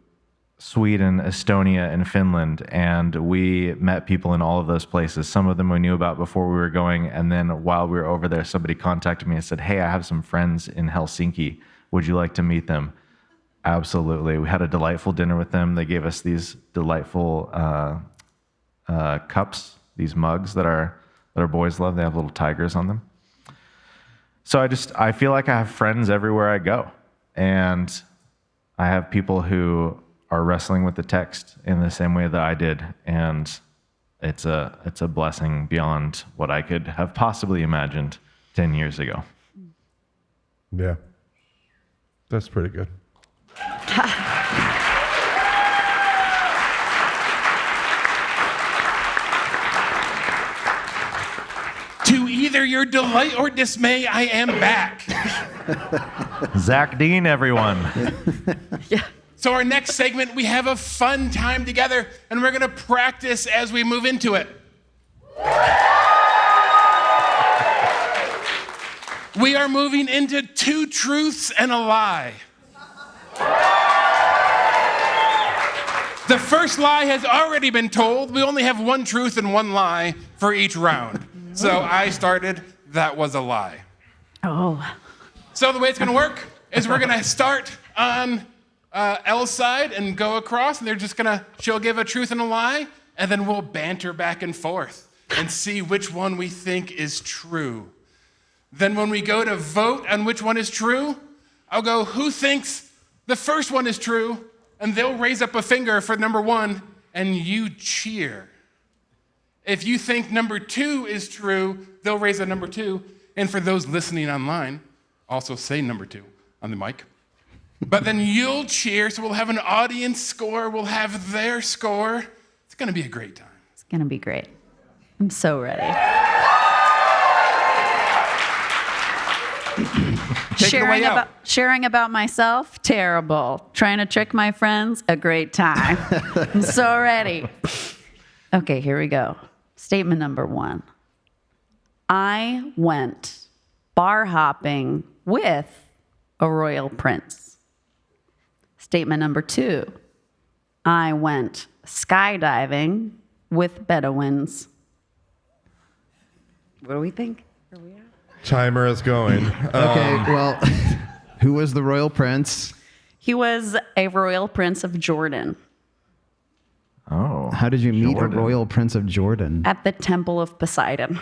Sweden, Estonia, and Finland, and we met people in all of those places. Some of them we knew about before we were going, and then while we were over there, somebody contacted me and said, "Hey, I have some friends in Helsinki. Would you like to meet them?" Absolutely. We had a delightful dinner with them. They gave us these delightful cups, these mugs that our boys love. They have little tigers on them. So I feel like I have friends everywhere I go, and I have people who are wrestling with the text in the same way that I did, and it's a blessing beyond what I could have possibly imagined 10 years ago. Yeah, that's pretty good. To either your delight or dismay, I am back. Zack Dean, everyone. Yeah. So our next segment, we have a fun time together, and we're going to practice as we move into it. We are moving into 2 truths and a lie. The first lie has already been told. We only have 1 truth and 1 lie for each round. So I started, that was a lie. Oh. So the way it's going to work is we're going to start on Elle's side and go across, and she'll give a truth and a lie, and then we'll banter back and forth and see which one we think is true. Then when we go to vote on which one is true, I'll go, who thinks the first one is true? And they'll raise up a finger for number 1, and you cheer. If you think number 2 is true, they'll raise a number 2. And for those listening online, also say number 2 on the mic. But then you'll cheer, so we'll have an audience score, we'll have their score. It's gonna be a great time. It's going to be great. I'm so ready. Take it away out. Sharing about myself, terrible. Trying to trick my friends, a great time. I'm so ready. Okay, here we go. Statement number 1. I went bar hopping with a royal prince. Statement number 2. I went skydiving with Bedouins. What do we think? Are we at? Timer is going. Okay, well, who was the royal prince? He was a royal prince of Jordan Oh. How did you meet Jordan. a royal prince of Jordan? at the Temple of Poseidon.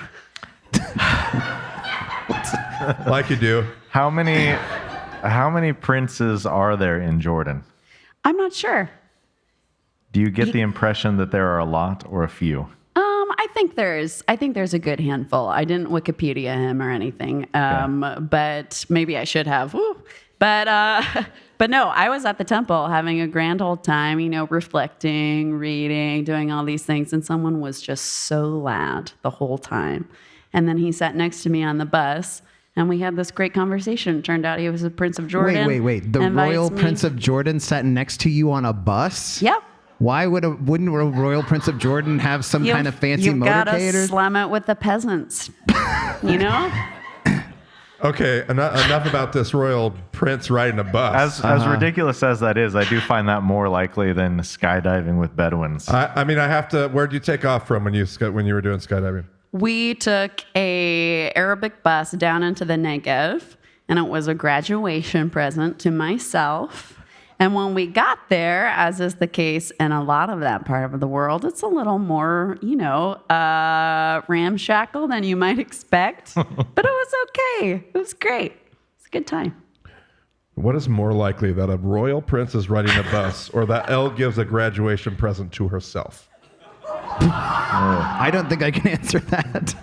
Like you do. How many princes are there in Jordan? I'm not sure. Do you get the impression that there are a lot or a few? I think there's a good handful. I didn't Wikipedia him or anything, but maybe I should have. Woo. But no, I was at the temple having a grand old time, reflecting, reading, doing all these things, and someone was just so loud the whole time. And then he sat next to me on the bus, and we had this great conversation. Turned out he was a Prince of Jordan. Wait. The royal prince of Jordan sat next to you on a bus? Yep. Why wouldn't a royal prince of Jordan have some kind of fancy You've got to motorcade? slam it with the peasants, Okay, enough about this royal prince riding a bus. As ridiculous as that is, I do find that more likely than skydiving with Bedouins. I mean, I have to. Where'd you take off from when you were doing skydiving? We took a Arabic bus down into the Negev, and it was a graduation present to myself And when we got there, as is the case in a lot of that part of the world, it's a little more, ramshackle than you might expect. But it was okay. It was great. It's a good time. What is more likely, that a royal prince is riding a bus or that Elle gives a graduation present to herself? I don't think I can answer that.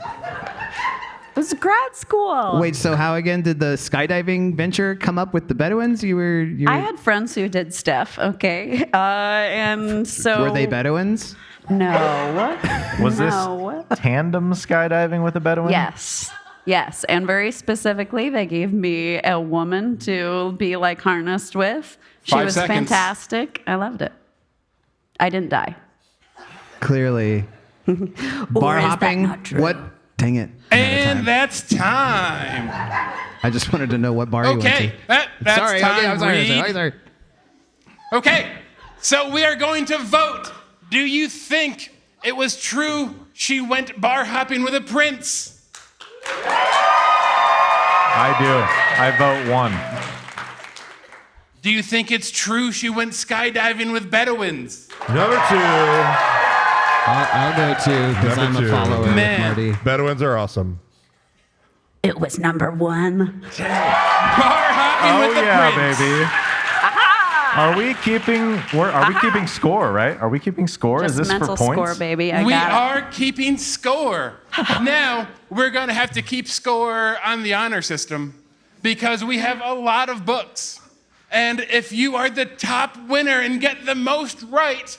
It was grad school. Wait, so how again did the skydiving venture come up with the Bedouins? You were I had friends who did stuff, okay? And so... Were they Bedouins? No. Was No. this tandem skydiving with a Bedouin? Yes. And very specifically, they gave me a woman to be like harnessed with. She 5 was seconds. fantastic. I loved it. I didn't die. Clearly. Or Bar is that hopping? not true? What? Dang it. And that's time. I just wanted to know what bar you went to. Okay, that's Sorry, time. okay, I'm sorry. Reed. Sorry. Okay, so we are going to vote. Do you think it was true she went bar hopping with a prince? I do. I vote 1. Do you think it's true she went skydiving with Bedouins? Number 2. I'll go too, because Number I'm a 2. follower of Man. Marty. Bedouins are awesome. It was number 1. Bar hopping with the prince. baby. Are we keeping score, right? Are we keeping score? Just Is this mental for points? score, baby. I We got it. are keeping score. Now, we're going to have to keep score on the honor system because we have a lot of books. And if you are the top winner and get the most right,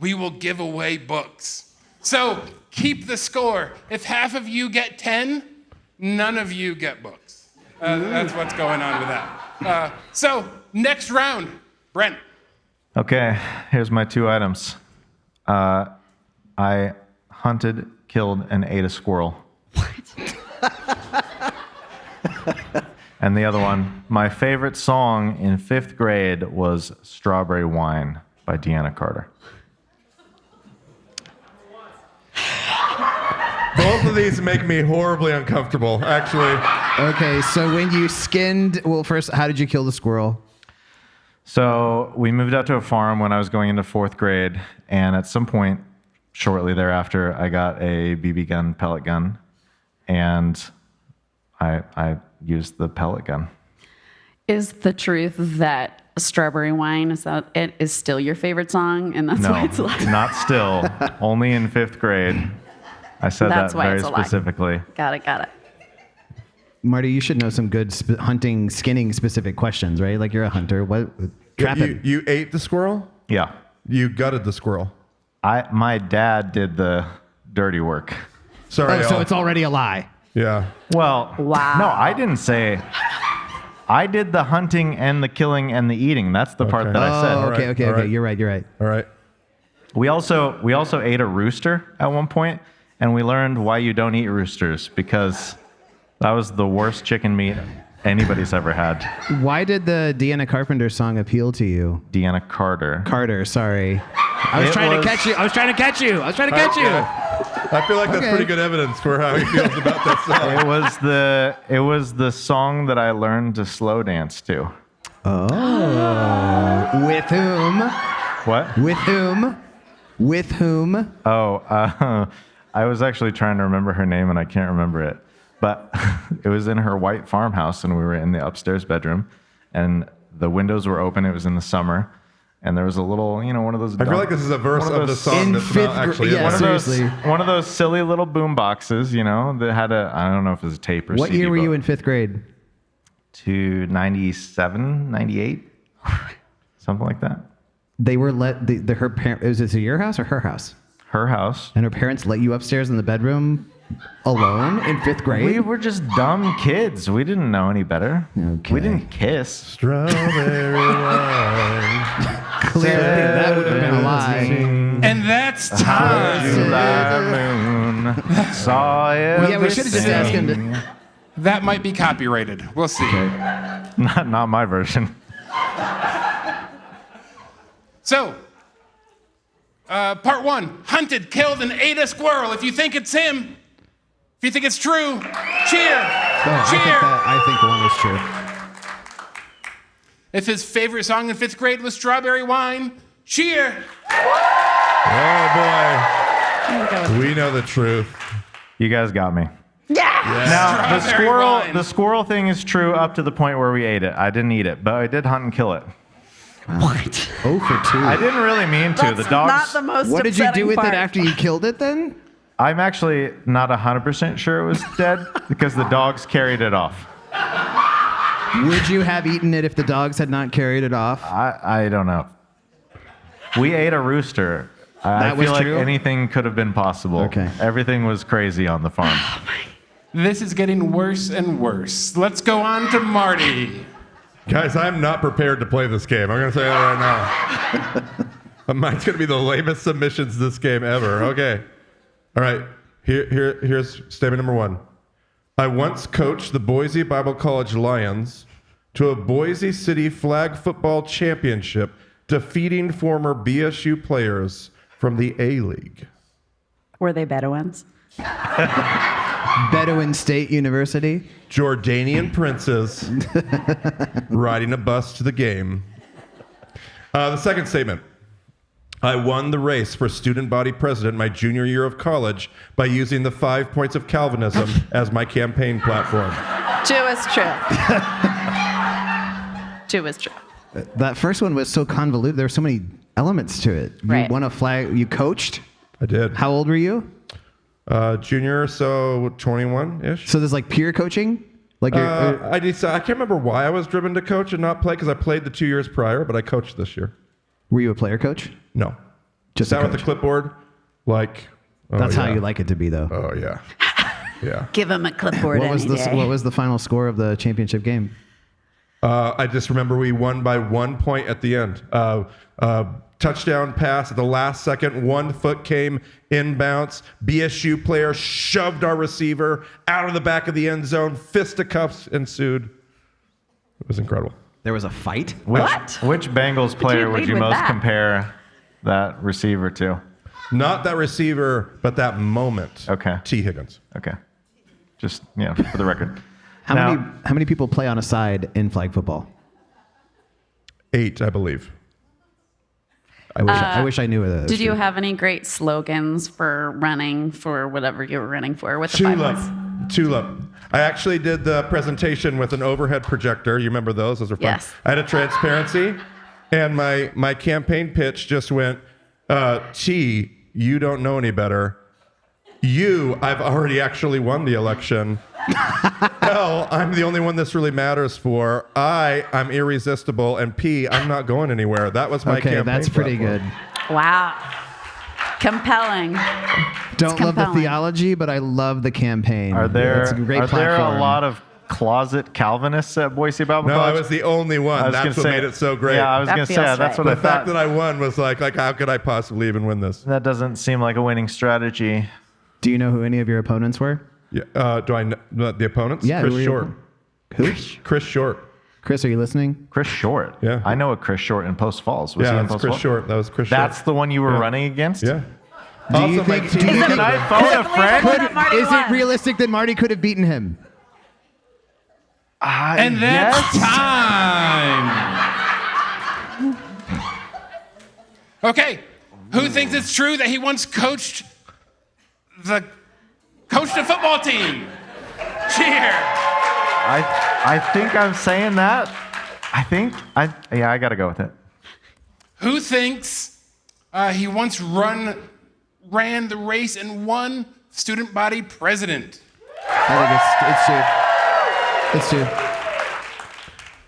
we will give away books. So keep the score. If half of you get 10, none of you get books. That's what's going on with that. So next round, Brent. Okay, here's my 2 items. I hunted, killed, and ate a squirrel. And the other one, my favorite song in 5th grade was Strawberry Wine by Deanna Carter. Both of these make me horribly uncomfortable, actually. Okay, so when you skinned, well, first, how did you kill the squirrel? So we moved out to a farm when I was going into 4th grade, and at some point shortly thereafter, I got a BB gun, pellet gun, and I used the pellet gun. Is the truth that Strawberry Wine is still your favorite song, and that's No, why it's a lie? not still. Only in 5th grade. I said That's that why very it's a lie. specifically. Got it. Marty, you should know some good hunting, skinning specific questions, right? Like you're a hunter. What? Trap it. You ate the squirrel? Yeah. You gutted the squirrel. My dad did the dirty work. Sorry, Oh, so Elle. it's already a lie. Yeah. Well, Wow. no, I didn't say. I did the hunting and the killing and the eating. That's the part Okay. that I said. Oh, okay, right, okay, all okay. right. You're right. All right. We also ate a rooster at one point, and we learned why you don't eat roosters because that was the worst chicken meat anybody's ever had. Why did the Deanna Carpenter song appeal to you? Deanna Carter. Carter, sorry. I was trying to catch you. I was trying to catch you. I feel like that's Okay. pretty good evidence for how he feels about that song. It was the song that I learned to slow dance to. Oh. With whom? What? With whom? With whom? Oh, I was actually trying to remember her name and I can't remember it. But it was in her white farmhouse and we were in the upstairs bedroom and the windows were open. It was in the summer. And there was a little, one of those. I feel like this is a verse one of the those- song In that's fifth not actually grade- in yeah, there. seriously. One of those silly little boom boxes, that had I don't know if it was a tape or What CD. year were but you in 5th grade? To 97, 98, something like that. They were her parent. Was it your house or her house? Her house. And her parents let you upstairs in the bedroom alone in 5th grade? We were just dumb kids. We didn't know any better. Okay. We didn't kiss. Strawberry wine. Clearly, that would have been a lie. And that's time. July moon saw Yeah, we should have just asked him to. That might be copyrighted. We'll see. Not my version. So, part 1, hunted, killed, and ate a squirrel. If you think it's him, if you think it's true, cheer. Oh, Cheer. I think one was true. If his favorite song in 5th grade was Strawberry Wine, cheer. Oh boy. We know the truth. You guys got me. Yeah. Now, Strawberry wine. the squirrel thing is true up to the point where we ate it. I didn't eat it, but I did hunt and kill it. What? 0 for 2. I didn't really mean to. That's The dogs. not the most What did you do upsetting with part. it after you killed it then? I'm actually not 100% sure it was dead because the dogs carried it off. Would you have eaten it if the dogs had not carried it off? I don't know. We ate a rooster. I That was feel like true? anything could have been possible. Okay. Everything was crazy on the farm. This is getting worse and worse. Let's go on to Marty. Guys, I'm not prepared to play this game. I'm going to say that right now. Mine's going to be the lamest submissions this game ever. Okay. All right. Here's statement number 1. I once coached the Boise Bible College Lions to a Boise City flag football championship, defeating former BSU players from the A-League. Were they Bedouins? Bedouin State University. Jordanian princes riding a bus to the game. The second statement. I won the race for student body president my junior year of college by using the 5 points of Calvinism as my campaign platform. 2 is true. 2 is true. That first one was so convoluted. There were so many elements to it. You Right. won a flag. You coached. I did. How old were you? Junior, so 21-ish. So there's like peer coaching? Like I can't remember why I was driven to coach and not play because I played the 2 years prior, but I coached this year. were you a player coach? No. Just Sat a with the coach. clipboard, like. Oh, That's how yeah. you like it to be, though. Oh, yeah. Yeah. Give him a clipboard What was any the day. What was the final score of the championship game? I just remember we won by 1 point at the end. Touchdown pass at the last second. 1 foot came inbounds. BSU player shoved our receiver out of the back of the end zone. Fisticuffs ensued. It was incredible. There was a fight. Which Bengals player would lead you with most that? compare that receiver to? Not that receiver, but that moment. Okay. T. Higgins. Okay. Just, for the record. How Now- many people play on a side in flag football? 8, I believe. I wish I knew that. Did you have any great slogans for running for whatever you were running for with the 5 Tulip. points? Tulip. I actually did the presentation with an overhead projector. You remember those? Those are fun. Yes. I had a transparency, and my campaign pitch just went, T, you don't know any better. You, I've already actually won the election. L, I'm the only one this really matters for. I'm irresistible. And P, I'm not going anywhere. That was my campaign. Okay, that's pretty platform. good. Wow. Compelling. Don't love the compelling. theology, but I love the campaign. Are there, It's a great are there platform. a lot of closet Calvinists at Boise Bible No, College? I was the only I one. was That's gonna what say- made it so great. Yeah, I was That going to say, feels that's right. what I The fact thought. that I won was like, how could I possibly even win this? That doesn't seem like a winning strategy. Do you know who any of your opponents were? Yeah, do I know the opponents? Yeah, who Chris were Short. Who? Chris Short. Chris, are you listening? Chris Short. Yeah. I know a Chris Short in Post Falls. Was he Yeah, in that's Post Chris Falls? Short. That was Chris That's Short. the one you were Yeah. running against? Yeah. Do you Also, my think? team- Do you Can think? I phone a friend? That Marty Is won. it realistic that Marty could have beaten him? And that's time. Okay. Who thinks it's true that he once coached a football team? Cheer. I think I'm saying that. I got to go with it. Who thinks he once ran the race and won student body president? I think it's true. It's true.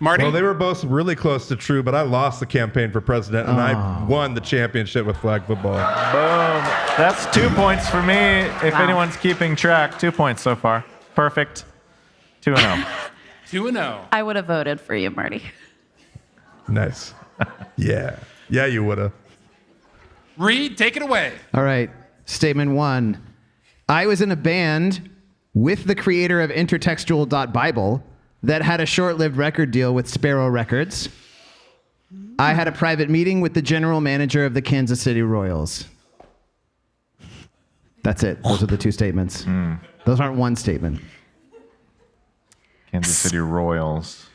Marty? Well, they were both really close to true, but I lost the campaign for president, and I won the championship with flag football. Boom. That's 2 points for me. If Wow. anyone's keeping track, 2 points so far. Perfect. 2-0. 2-0. I would have voted for you, Marty. Nice. Yeah. Yeah, you would have. Reed, take it away. All right. Statement 1. I was in a band with the creator of intertextual.bible that had a short-lived record deal with Sparrow Records. I had a private meeting with the general manager of the Kansas City Royals. That's it. Those are the 2 statements. Those aren't one statement. Kansas City Royals.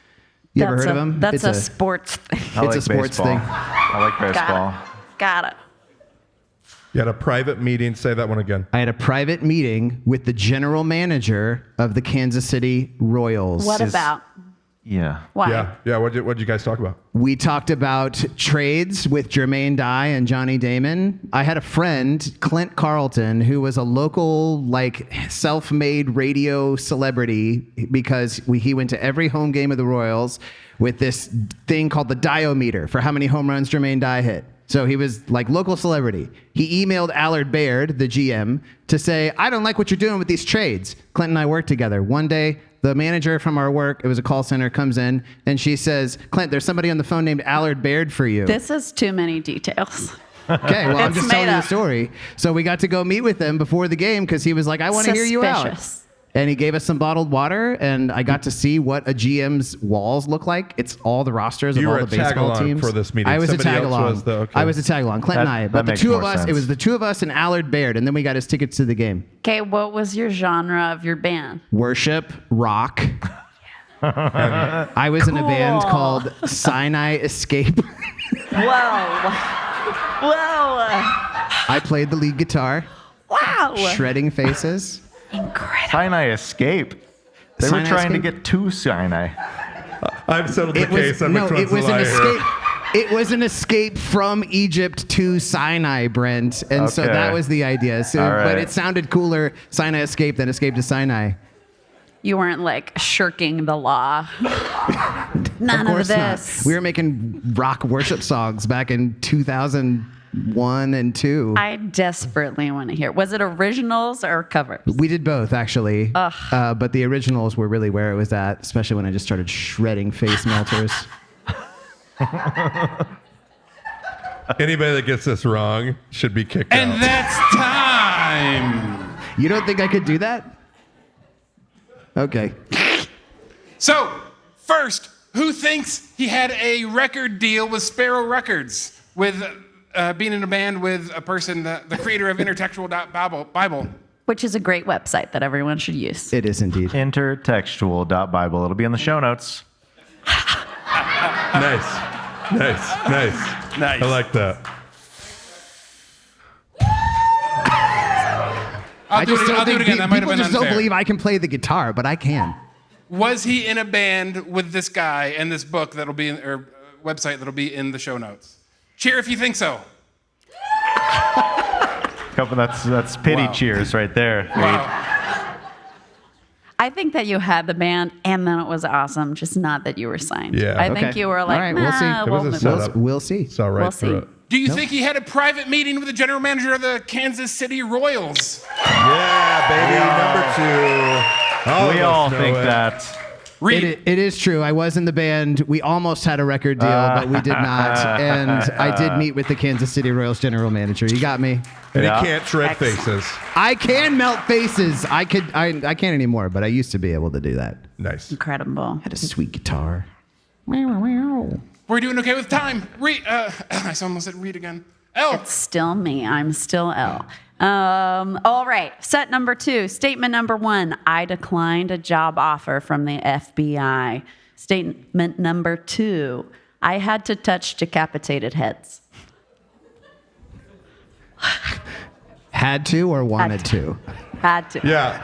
You ever heard of them? That's a sports thing. I It's like a sports baseball. thing. I like baseball. Got it. You had a private meeting. Say that one again. I had a private meeting with the general manager of the Kansas City Royals. What about? Yeah. Why? Yeah. What'd you guys talk about? We talked about trades with Jermaine Dye and Johnny Damon. I had a friend, Clint Carlton, who was a local, self-made radio celebrity because he went to every home game of the Royals with this thing called the Diometer for how many home runs Jermaine Dye hit. So he was local celebrity. He emailed Allard Baird, the GM, to say, I don't like what you're doing with these trades. Clint and I worked together. One day, the manager from our work, it was a call center, comes in and she says, Clint, there's somebody on the phone named Allard Baird for you. This is too many details. Okay, well, I'm It's just telling made you the up. story. So we got to go meet with him before the game because he was like, I want to hear you out. Suspicious. And he gave us some bottled water, and I got to see what a GM's walls look like. It's all the rosters of You all were the a baseball tag-along teams. for this meeting. I was Somebody a tag else along. was okay. I was a tag along. Clint and I. But the makes two more of us, sense. it was the two of us and Allard Baird, and then we got his tickets to the game. Okay, what was your genre of your band? Worship, rock. I was in a band Cool. called Sinai Escape. Whoa. Whoa. I played the lead guitar, Wow. shredding faces. Incredible. Sinai escape. They were Sinai trying escape? to get to Sinai. I've settled the It was, case. I'm no, which it one's was the an liar. escape. It was an escape from Egypt to Sinai, Brent, and so Okay. that was the idea. So, All right. but it sounded cooler, Sinai escape, than escape to Sinai. You weren't shirking the law. None Of of course this. not. We were making rock worship songs back in 2001 and 2. I desperately want to hear. Was it originals or covers? We did both, actually. But the originals were really where it was at, especially when I just started shredding face melters. Anybody that gets this wrong should be kicked And out. that's time. You don't think I could do that? Okay. So, first, who thinks he had a record deal with Sparrow Records with being in a band with a person, the creator of intertextual.bible? Which is a great website that everyone should use. It is indeed. Intertextual.bible. It'll be in the show notes. Nice. Nice. I like that. I'll do it again. That might have people been just don't unfair. believe I can play the guitar, but I can. Was he in a band with this guy and this book that'll be in, or website that'll be in the show notes? Cheer if you think so. That's pity Wow. cheers right there. Wow. I think that you had the band and then it was awesome, just not that you were signed. Yeah. I think Okay. you were like, All right, we'll see. nah, It was a move setup. on. We'll see. Saw right We'll through see. it. Do you think he had a private meeting with the general manager of the Kansas City Royals? Yeah, baby, number 2. All We of us all know think it. that. Read. It is true. I was in the band. We almost had a record deal, but we did not. And I did meet with the Kansas City Royals general manager. You got me. And Yeah. he can't shred Excellent. faces. I can melt faces. I can't anymore, but I used to be able to do that. Nice. Incredible. Had a sweet guitar. We're doing okay with time. Read. I almost said read again. Elle. It's still me. I'm still Elle. All right. Set number 2. Statement number 1. I declined a job offer from the FBI. Statement number 2. I had to touch decapitated heads. Had to or wanted to? Had to. Yeah.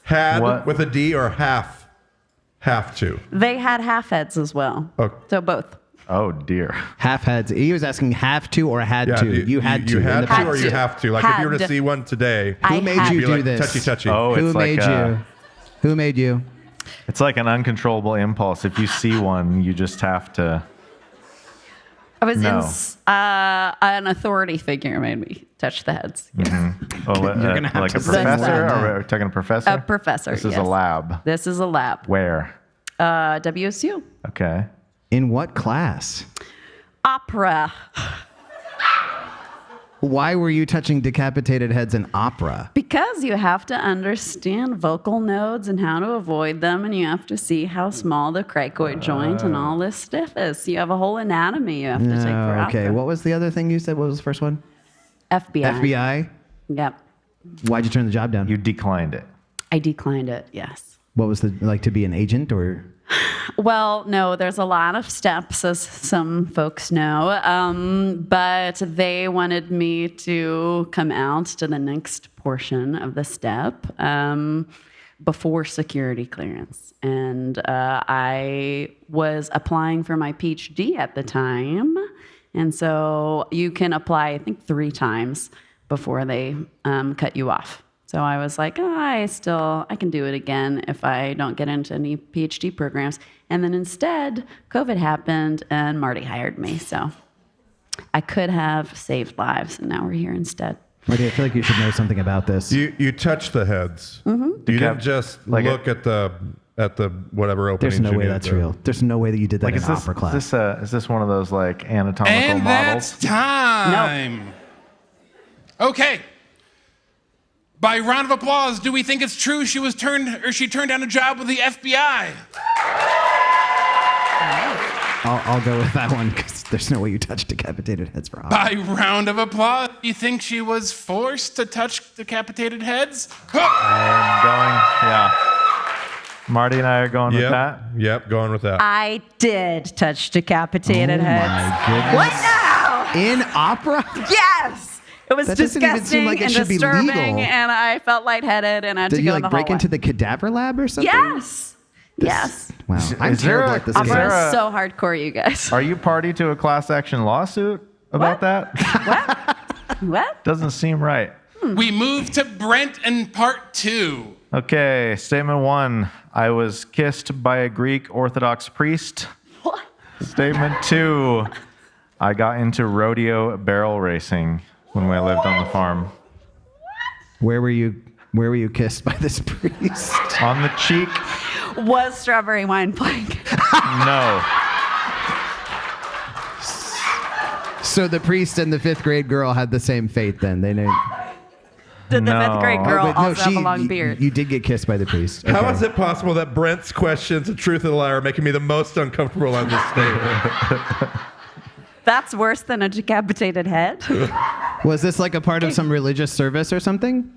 Had What? with a D or half? Have to. They had half heads as well. Okay. So both. Oh dear. Half heads. He was asking have to or had Yeah, to. You had to. You in had the to past. or you to. have to. Like if you were to Had. see one today, I Who made had you be to. do like this? touchy touchy. Oh, Who it's made like you? Who made you? It's like an uncontrollable impulse. If you see one, you just have to. I was No. an authority figure made me touch the heads. Oh, You're gonna have like to a send professor? that. Are we talking a professor? A professor. This is yes. a lab. This is a lab. Where? WSU. Okay. In what class? Opera. Why were you touching decapitated heads in opera? Because you have to understand vocal nodes and how to avoid them, and you have to see how small the cricoid joint and all this stuff is. You have a whole anatomy you have to take for Oh, okay. opera. What was the other thing you said? What was the first one? FBI. FBI? Yep. Why'd you turn the job down? You declined it. I declined it, yes. What was the like to be an agent or? Well, no, there's a lot of steps, as some folks know, but they wanted me to come out to the next portion of the step before security clearance. And I was applying for my PhD at the time. And so you can apply, I think, 3 times before they cut you off. So I was like, I can do it again if I don't get into any PhD programs. And then instead, COVID happened and Marty hired me. So I could have saved lives, and now we're here instead. Marty, I feel like you should know something about this. You touched the heads. Mm-hmm. You didn't just like look at the whatever opening. There's no way that's real. There's no way that you did that in opera class. Is this one of those like anatomical And models? that's time. No. Okay. By round of applause, do we think it's true she turned down a job with the FBI? I'll go with that one because there's no way you touch decapitated heads for opera. By round of applause, do you think she was forced to touch decapitated heads? Marty and I are going with that. Yep, going with that. I did touch decapitated heads. My goodness. What now? In opera? Yes! It was That doesn't even disgusting seem like it and should be disturbing, legal. and I felt lightheaded, and I had Did to you go in like the break hallway. into the cadaver lab or something? Yes. Yes. Wow. I'm Is there terrible a- at this is game. there Opera a- is so hardcore, you guys. Are you party to a class action lawsuit about that? What? Doesn't seem right. We move to Brent in part 2. Okay, statement 1. I was kissed by a Greek Orthodox priest. What? Statement 2. I got into rodeo barrel racing when we lived on the farm. Where were you kissed by this priest? On the cheek? Was strawberry wine playing? No. So the priest and the 5th grade girl had the same fate then. They knew. Did the No. 5th grade girl Wait, no, also have a long beard? You did get kissed by the priest. How Okay. is it possible that Brent's questions, the truth of the liar, are making me the most uncomfortable on this stage? That's worse than a decapitated head. Was this like a part of some religious service or something?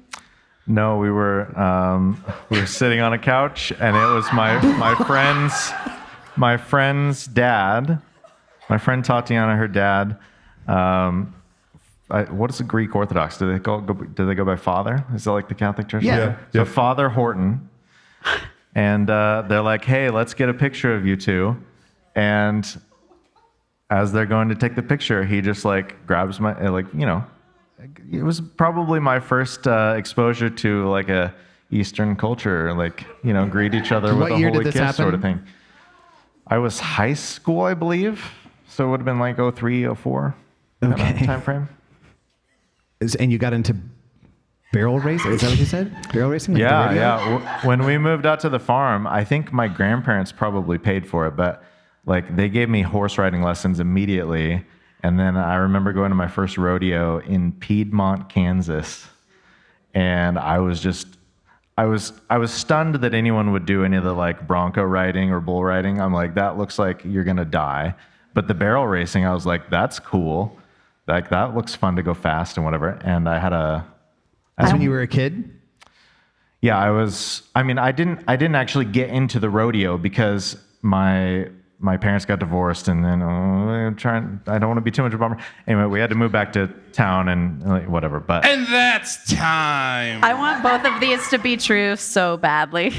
No, we were sitting on a couch, and it was my friend's dad, my friend Tatiana, her dad. What is the Greek Orthodox? Do they go by father? Is that like the Catholic Church? Yeah. So Father Horton, and they're like, "Hey, let's get a picture of you two," and as they're going to take the picture, he just like grabs my it was probably my first exposure to like a Eastern culture, greet each other with What a year holy did this kiss sort of happen? thing. I was high school, I believe, so it would have been like 03, 04 Okay. time frame. And you got into barrel racing? Is that what you said? Barrel racing? Like the Yeah, rodeo? yeah. When we moved out to the farm, I think my grandparents probably paid for it, but like they gave me horse riding lessons immediately. And then I remember going to my first rodeo in Piedmont, Kansas. And I was stunned that anyone would do any of the like bronco riding or bull riding. I'm like, that looks like you're going to die. But the barrel racing, I was like, that's cool. Like that looks fun to go fast and whatever. And I had That's when you were a kid? yeah, I didn't actually get into the rodeo because my parents got divorced, and then I don't want to be too much of a bummer. Anyway, we had to move back to town and whatever. But And that's time. I want both of these to be true so badly.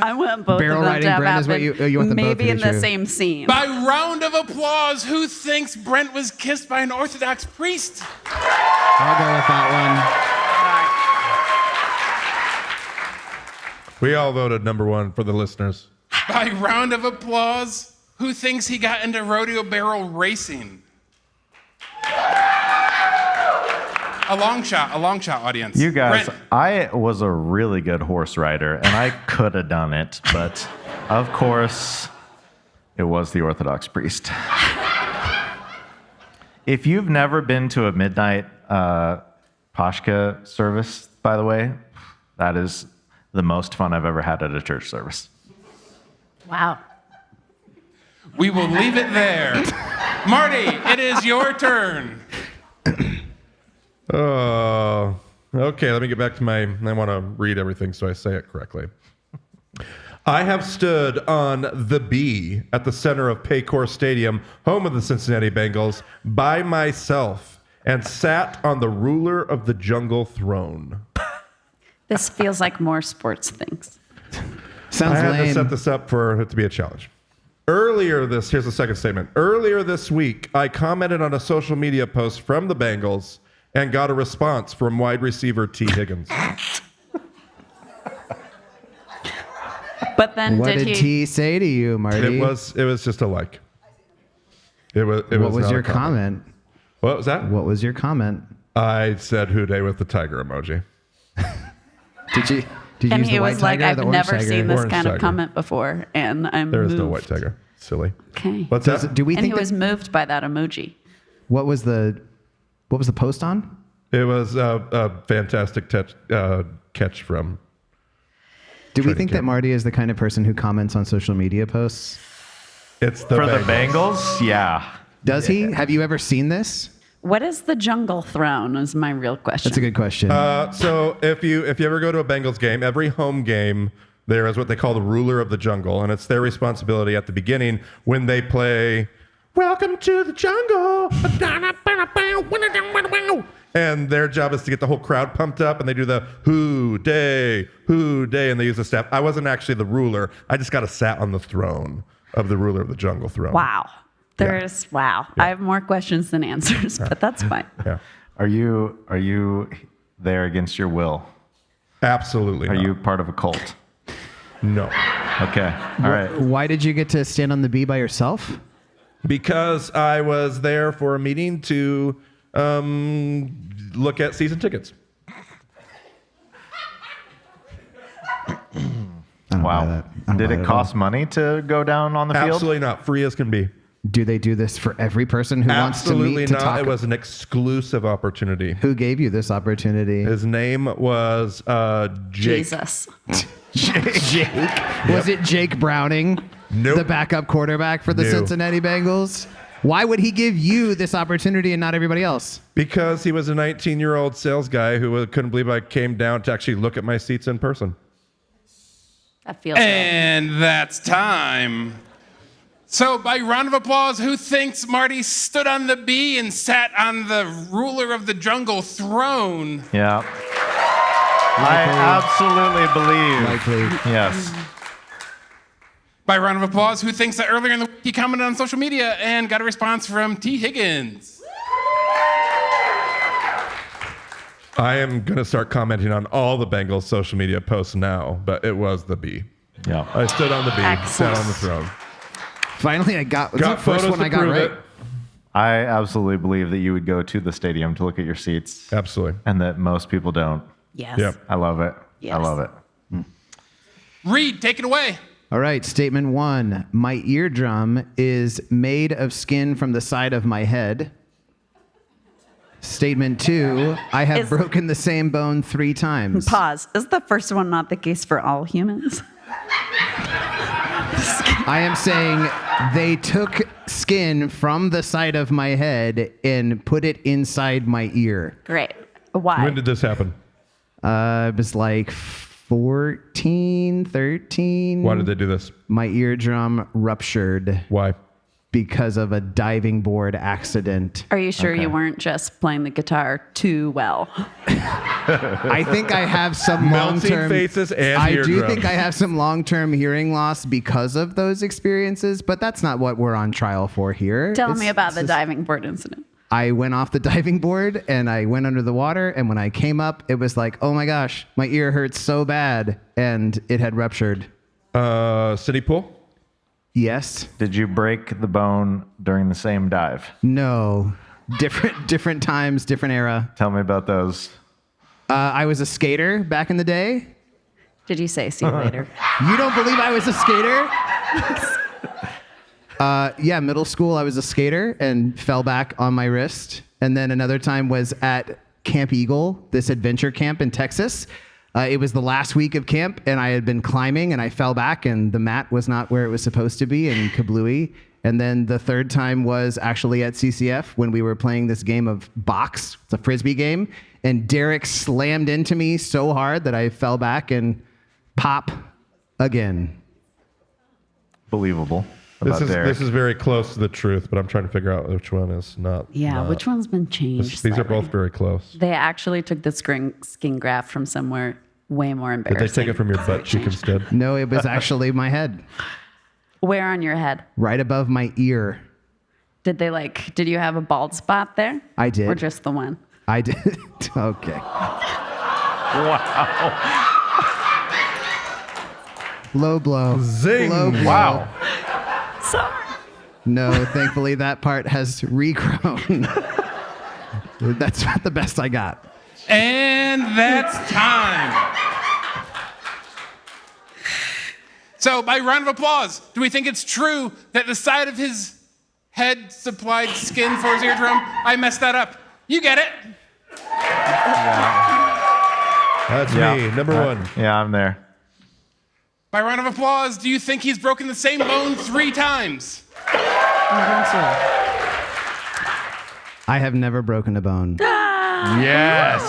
I want both Barrel of them riding, to have Brent, is what happened, you want them both to maybe be in the true. same scene. By round of applause, who thinks Brent was kissed by an Orthodox priest? I'll go with that We all voted number 1 for the listeners. By round of applause, who thinks he got into rodeo barrel racing? A long shot, audience. you guys, Brent, I was a really good horse rider, and I could have done it, but of course, it was the Orthodox priest. If you've never been to a midnight Pashka service, by the way, that is the most fun I've ever had at a church service. Wow. we will leave it there. Marty, it is your turn. Oh, okay. Let me get back to I want to read everything so I say it correctly. I have stood on the B at the center of Paycor Stadium, home of the Cincinnati Bengals, by myself and sat on the ruler of the jungle throne. This feels like more sports things. Sounds I had lame. to set this up for it to be a challenge. Here's the second statement. Earlier this week, I commented on a social media post from the Bengals and got a response from wide receiver T. Higgins. But then What did did he? T say to you, Marty? It was just a like. What was not your a comment. comment? What was that? What was your comment? I said "Hooday" with the tiger emoji. Did you And use he the white was like, tiger or "I've the orange never tiger? seen this Orange kind of tiger. comment before," and I'm There is moved. no white tiger. Silly. Okay. What's that? Do we And think he was moved by that emoji. what was the post on? It was a fantastic catch from. Do we Training think that camp. Marty is the kind of person who comments on social media posts? It's the For the Bengals. Bengals, yeah. Does he? Have you ever seen this? What is the jungle throne? Is my real question. That's a good question. So if you ever go to a Bengals game, every home game there is what they call the ruler of the jungle, and it's their responsibility at the beginning when they play "Welcome to the Jungle," and their job is to get the whole crowd pumped up, and they do the "Hoo-day, hoo-day," and they use the staff. I wasn't actually the ruler; I just got to sat on the throne of the ruler of the jungle throne. Wow. Wow. I have more questions than answers, but that's fine. Yeah, Are you there against your will? absolutely. Are not. you part of a cult? No, Okay. All right. Why did you get to stand on the B by yourself? because I was there for a meeting to look at season tickets. I don't buy Wow. that. I don't Did buy it that at cost all. money to go down on the field? Absolutely not. Free as can be. Do they do this for every person who wants to Absolutely meet to not. talk? It was an exclusive opportunity. Who gave you this opportunity? His name was Jake. Jesus. Jake. Was it Jake Browning, Nope. the backup quarterback for the No. Cincinnati Bengals? Why would he give you this opportunity and not everybody else? Because he was a 19-year-old sales guy who couldn't believe I came down to actually look at my seats in person. That feels right. And that's time. So, by round of applause, who thinks Marty stood on the bee and sat on the ruler of the jungle throne? Yeah. I absolutely believe. Likely. Yes. By round of applause, who thinks that earlier in the week he commented on social media and got a response from T. Higgins? I am going to start commenting on all the Bengals social media posts now, but it was the bee. Yeah. I stood on the bee, Excellent. sat on the throne. Finally, I got the Got first photos one to I got prove right. it. I absolutely believe that you would go to the stadium to look at your seats Absolutely. and that most people don't. Yes. Yep. I love it. Yes. I love it. Reed, take it away. All right, statement 1. My eardrum is made of skin from the side of my head. Statement 2. I have Is- broken the same bone 3 times. Pause. Is the first one not the case for all humans? I am saying they took skin from the side of my head and put it inside my ear. Great. Why? When did this happen? It was like 14, 13. Why did they do this? My eardrum ruptured Why? because of a diving board accident. Are you sure Okay. you weren't just playing the guitar too well? I think I have some Melting long-term faces and I do eardrums. think I have some long-term hearing loss because of those experiences, but that's not what we're on trial for here. Tell It's- me about the it's- diving board incident. I went off the diving board and I went under the water, and when I came up, it was like, oh my gosh, my ear hurts so bad, and it had ruptured. City pool? Yes. Did you break the bone during the same dive? No. Different times, different era. Tell me about those. I was a skater back in the day. Did you say see you later? You don't believe I was a skater? Yeah, middle school, I was a skater and fell back on my wrist. And then another time was at Camp Eagle, this adventure camp in Texas. It was the last week of camp, and I had been climbing, and I fell back, and the mat was not where it was supposed to be, and kablooey. And then the third time was actually at CCF when we were playing this game of box. It's a Frisbee game. And Derek slammed into me so hard that I fell back and pop. again. Believable. About Derek. This is very close to the truth, but I'm trying to figure out which one is not. Yeah, not. which one's been changed? These are slightly? both very close. They actually took the skin graft from somewhere way more Did embarrassing. they take it from your butt cheek instead? No, it was actually my head, Where on your head? right above my ear. Did you have a bald spot there? I did. Or just the one? I did. Okay. Wow. Low blow. Zing. Low blow. Wow. Sorry. No, thankfully that part has regrown. That's about the best I got. And that's time. So, by round of applause, do we think it's true that the side of his head supplied skin for his eardrum? I messed that up. You get it. That's me, number one. Yeah, I'm there. By round of applause, do you think he's broken the same bone 3 times? I have never broken a bone. Yes.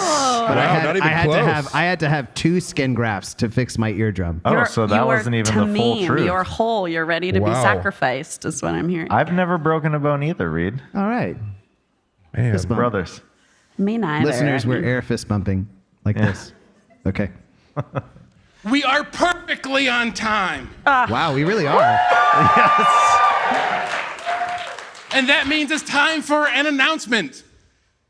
But Wow, not even close. I had to have 2 skin grafts to fix my eardrum. Oh, so that wasn't even the full truth. You're whole. You're ready to be Wow. sacrificed, is what I'm hearing. I've never broken a bone either, Reed. All right. Man. Fist bump. Brothers. Me neither. Listeners, we're air fist bumping like this. Okay. We are perfectly on time. Wow, we really are. Yes. And that means it's time for an announcement.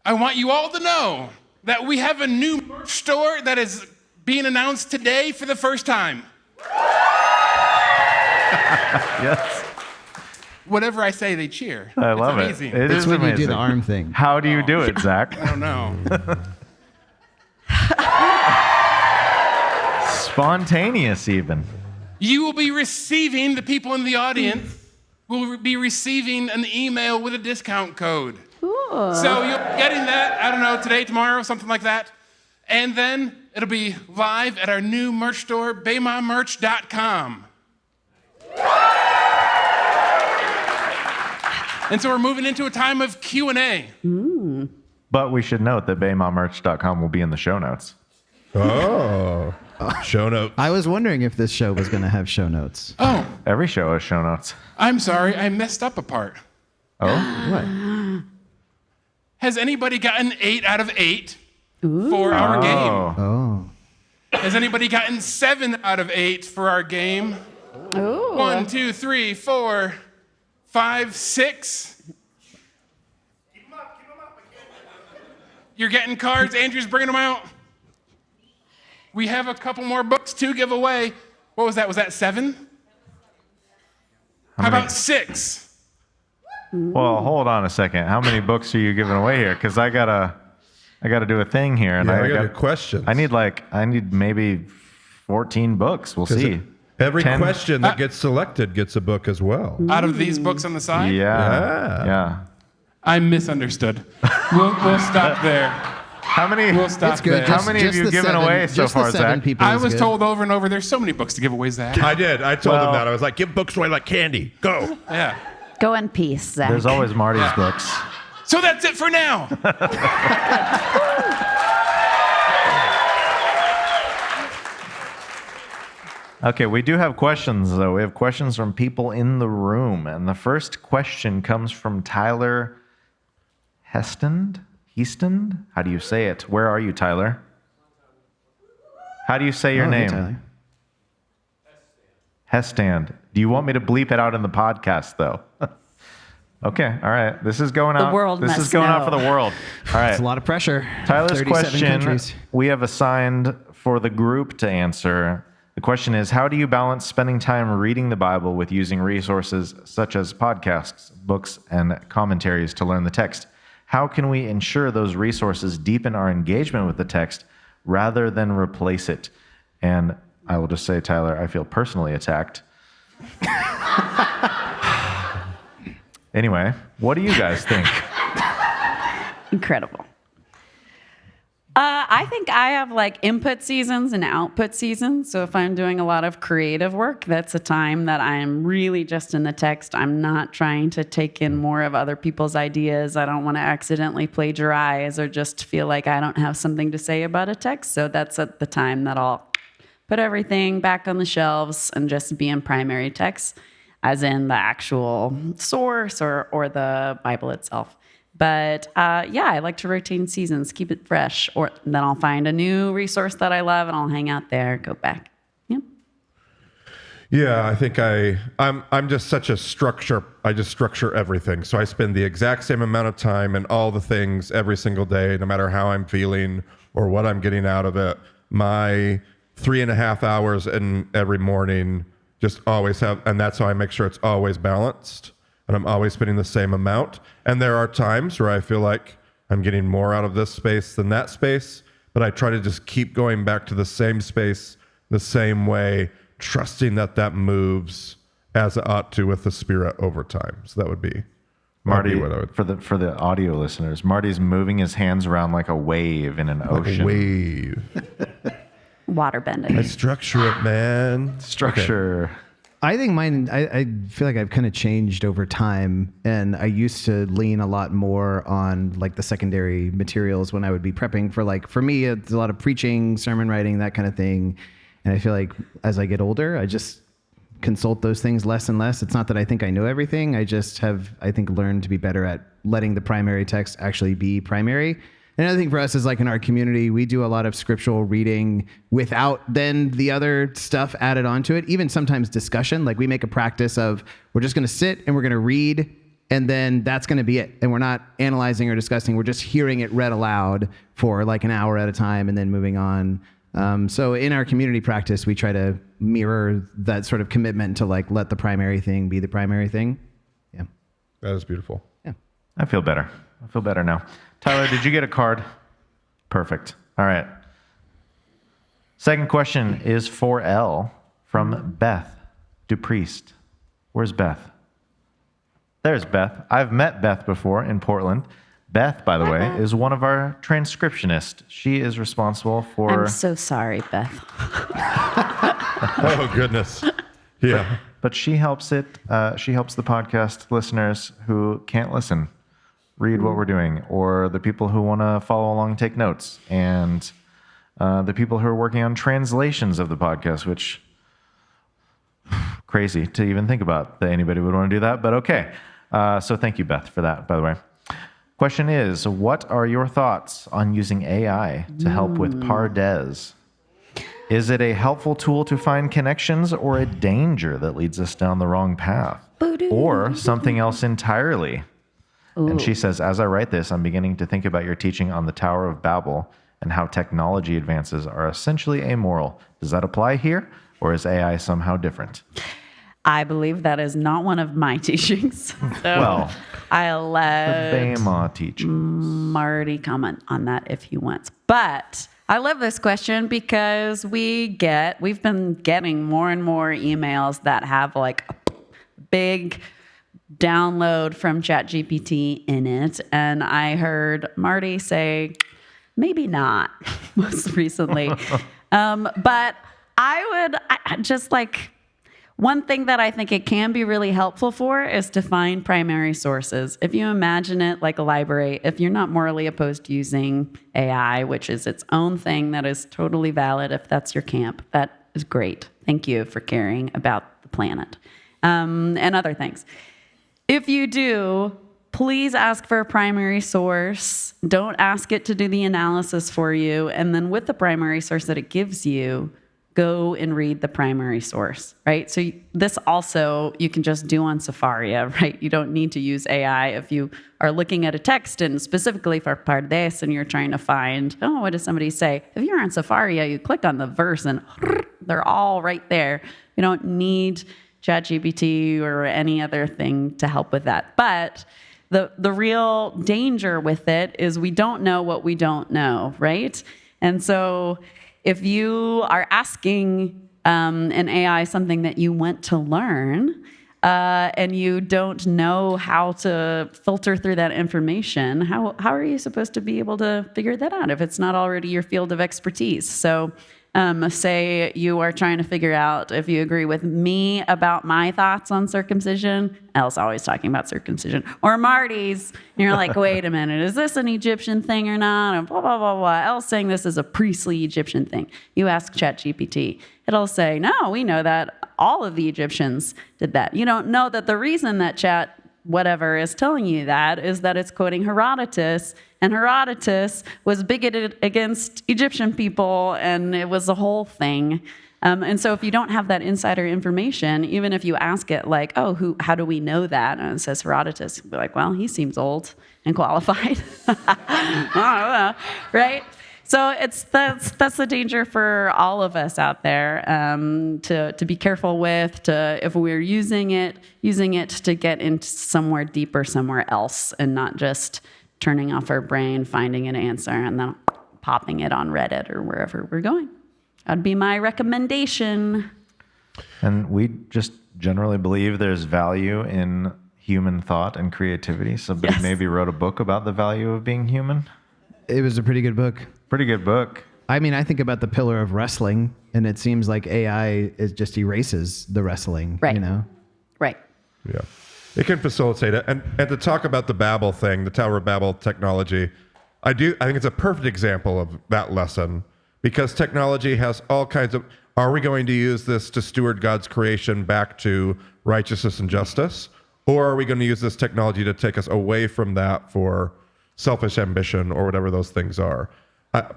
I want you all to know that we have a new merch store that is being announced today for the first time. Yes. Whatever I say, they cheer. I love it's amazing. it. It It's is when amazing. you do the arm thing. How do you do it, Zach? I don't know. Spontaneous, even. You will be receiving, the people in the audience will be receiving an email with a discount code. So you'll be getting that, I don't know, today, tomorrow, something like that. And then it'll be live at our new merch store, BEMAmerch.com. And so we're moving into a time of Q&A. But we should note that BEMAmerch.com will be in the show notes. Oh. Show notes. I was wondering if this show was going to have show notes. Oh, Every show has show notes. I'm sorry, I messed up a part. Oh? What? Has anybody gotten 8 out of 8 for our game? Oh. Oh. Has anybody gotten 7 out of 8 for our game? Ooh. 1, 2, 3, 4, 5, 6. You're getting cards. Andrew's bringing them out. We have a couple more books to give away. What was that? Was that 7? How many? about 6? Well, hold on a second. How many books are you giving away here? Because I gotta do a thing here, and Yeah, I got questions. I need maybe 14 books. We'll see. Every 10 question that gets selected gets a book as well. Out of these books on the side? Yeah. Yeah. I misunderstood. We'll stop there. How many? We'll stop It's good. there. How many have you the given 7 away so just the far, 7 Zach? people I is was good. told over and over, there's so many books to give away, Zach. I did. I told him Well- that. I was like, give books away like candy. Go. Yeah. Go in peace, Zach. There's always Marty's books. So that's it for now. Okay, we do have questions, though. We have questions from people in the room. And the first question comes from Tyler Heston? How do you say it? Where are you, Tyler? How do you say your Oh, hey, name? Tyler. Hestand. Do you want me to bleep it out in the podcast, though? Okay, all right. This is going out. world This is must going out for know. the world. All right. It's a lot of pressure. Tyler's 37 question countries. we have assigned for the group to answer. The question is, how do you balance spending time reading the Bible with using resources such as podcasts, books, and commentaries to learn the text? How can we ensure those resources deepen our engagement with the text rather than replace it? And I will just say, Tyler, I feel personally attacked. Anyway, what do you guys think? Incredible. I think I have like input seasons and output seasons. So if I'm doing a lot of creative work, that's a time that I'm really just in the text. I'm not trying to take in more of other people's ideas. I don't want to accidentally plagiarize or just feel like I don't have something to say about a text. So that's at the time that I'll put everything back on the shelves and just be in primary text, as in the actual source or the Bible itself. But I like to rotate seasons, keep it fresh, or then I'll find a new resource that I love and I'll hang out there, go back. Yeah, I think I'm just such a structure. I just structure everything. So I spend the exact same amount of time in all the things every single day, no matter how I'm feeling or what I'm getting out of it. My 3.5 hours in every morning just always have, and that's how I make sure it's always balanced and I'm always spending the same amount. And there are times where I feel like I'm getting more out of this space than that space, but I try to just keep going back to the same space the same way, trusting that moves as it ought to with the Spirit over time. So that would be Marty, what I would, for the audio listeners, Marty's moving his hands around like a wave in an ocean. a wave. Water bending. I structure it, man. Structure. Okay. I think mine, I feel like I've kind of changed over time, and I used to lean a lot more on like the secondary materials when I would be prepping for me, it's a lot of preaching, sermon writing, that kind of thing. And I feel like as I get older, I just consult those things less and less. It's not that I think I know everything. I just have, I think, learned to be better at letting the primary text actually be primary. Another thing for us is like in our community, we do a lot of scriptural reading without then the other stuff added onto it. Even sometimes discussion, like we make a practice of we're just going to sit and we're going to read, and then that's going to be it. And we're not analyzing or discussing. We're just hearing it read aloud for like an hour at a time and then moving on. So in our community practice, we try to mirror that sort of commitment to like let the primary thing be the primary thing. Yeah. That is beautiful. Yeah. I feel better. I feel better now. Tyler, did you get a card? Perfect. All right. Second question is for Elle from Beth DuPriest. Where's Beth? There's Beth. I've met Beth before in Portland. Beth, by the way, is one of our transcriptionists. She is responsible for... I'm so sorry, Beth. Oh, goodness. Yeah. But she helps it. She helps the podcast listeners who can't listen read what we're doing, or the people who want to follow along and take notes, and the people who are working on translations of the podcast, which crazy to even think about that anybody would want to do that, but okay. So thank you, Beth, for that, by the way. Question is, what are your thoughts on using AI to help with Pardes? Is it a helpful tool to find connections, or a danger that leads us down the wrong path, or something else entirely? And she says, as I write this, I'm beginning to think about your teaching on the Tower of Babel and how technology advances are essentially amoral. Does that apply here, or is AI somehow different? I believe that is not one of my teachings. So Well, I'll the let BEMA teachings. Marty comment on that if he wants. But I love this question because we've been getting more and more emails that have like a big download from ChatGPT in it. And I heard Marty say, maybe not, most recently. But I just like, one thing that I think it can be really helpful for is to find primary sources. If you imagine it like a library, if you're not morally opposed to using AI, which is its own thing that is totally valid, if that's your camp, that is great. Thank you for caring about the planet and other things. If you do, please ask for a primary source. Don't ask it to do the analysis for you. And then with the primary source that it gives you, go and read the primary source, right? So this also you can just do on Safaria, right? You don't need to use AI if you are looking at a text and specifically for Pardes and you're trying to find, what does somebody say? If you're on Safaria, you click on the verse and they're all right there. You don't need ChatGPT or any other thing to help with that. But the real danger with it is we don't know what we don't know, right? And so if you are asking an AI something that you want to learn and you don't know how to filter through that information, how are you supposed to be able to figure that out if it's not already your field of expertise? So Say you are trying to figure out if you agree with me about my thoughts on circumcision. Elle's always talking about circumcision. Or Marty's. And you're like, wait a minute, is this an Egyptian thing or not? And blah, blah, blah, blah. Elle's saying this is a priestly Egyptian thing. You ask ChatGPT. It'll say, no, we know that all of the Egyptians did that. You don't know that the reason that Chat whatever is telling you that is that it's quoting Herodotus, and Herodotus was bigoted against Egyptian people, and it was a whole thing. And so if you don't have that insider information, even if you ask it like, oh, how do we know that? And it says Herodotus, you'll be like, well, he seems old and qualified. Right? So that's the danger for all of us out there, to be careful with, if we're using it to get into somewhere deeper, somewhere else, and not just turning off our brain, finding an answer, and then popping it on Reddit or wherever we're going. That'd be my recommendation. And we just generally believe there's value in human thought and creativity. Somebody maybe wrote a book about the value of being human. It was a pretty good book. Pretty good book. I mean, I think about the pillar of wrestling, and it seems like AI just erases the wrestling, right. You know? Right. Yeah. It can facilitate it. And to talk about the Babel thing, the Tower of Babel technology, I think it's a perfect example of that lesson, because technology has all kinds of, are we going to use this to steward God's creation back to righteousness and justice? Or are we going to use this technology to take us away from that for selfish ambition or whatever those things are?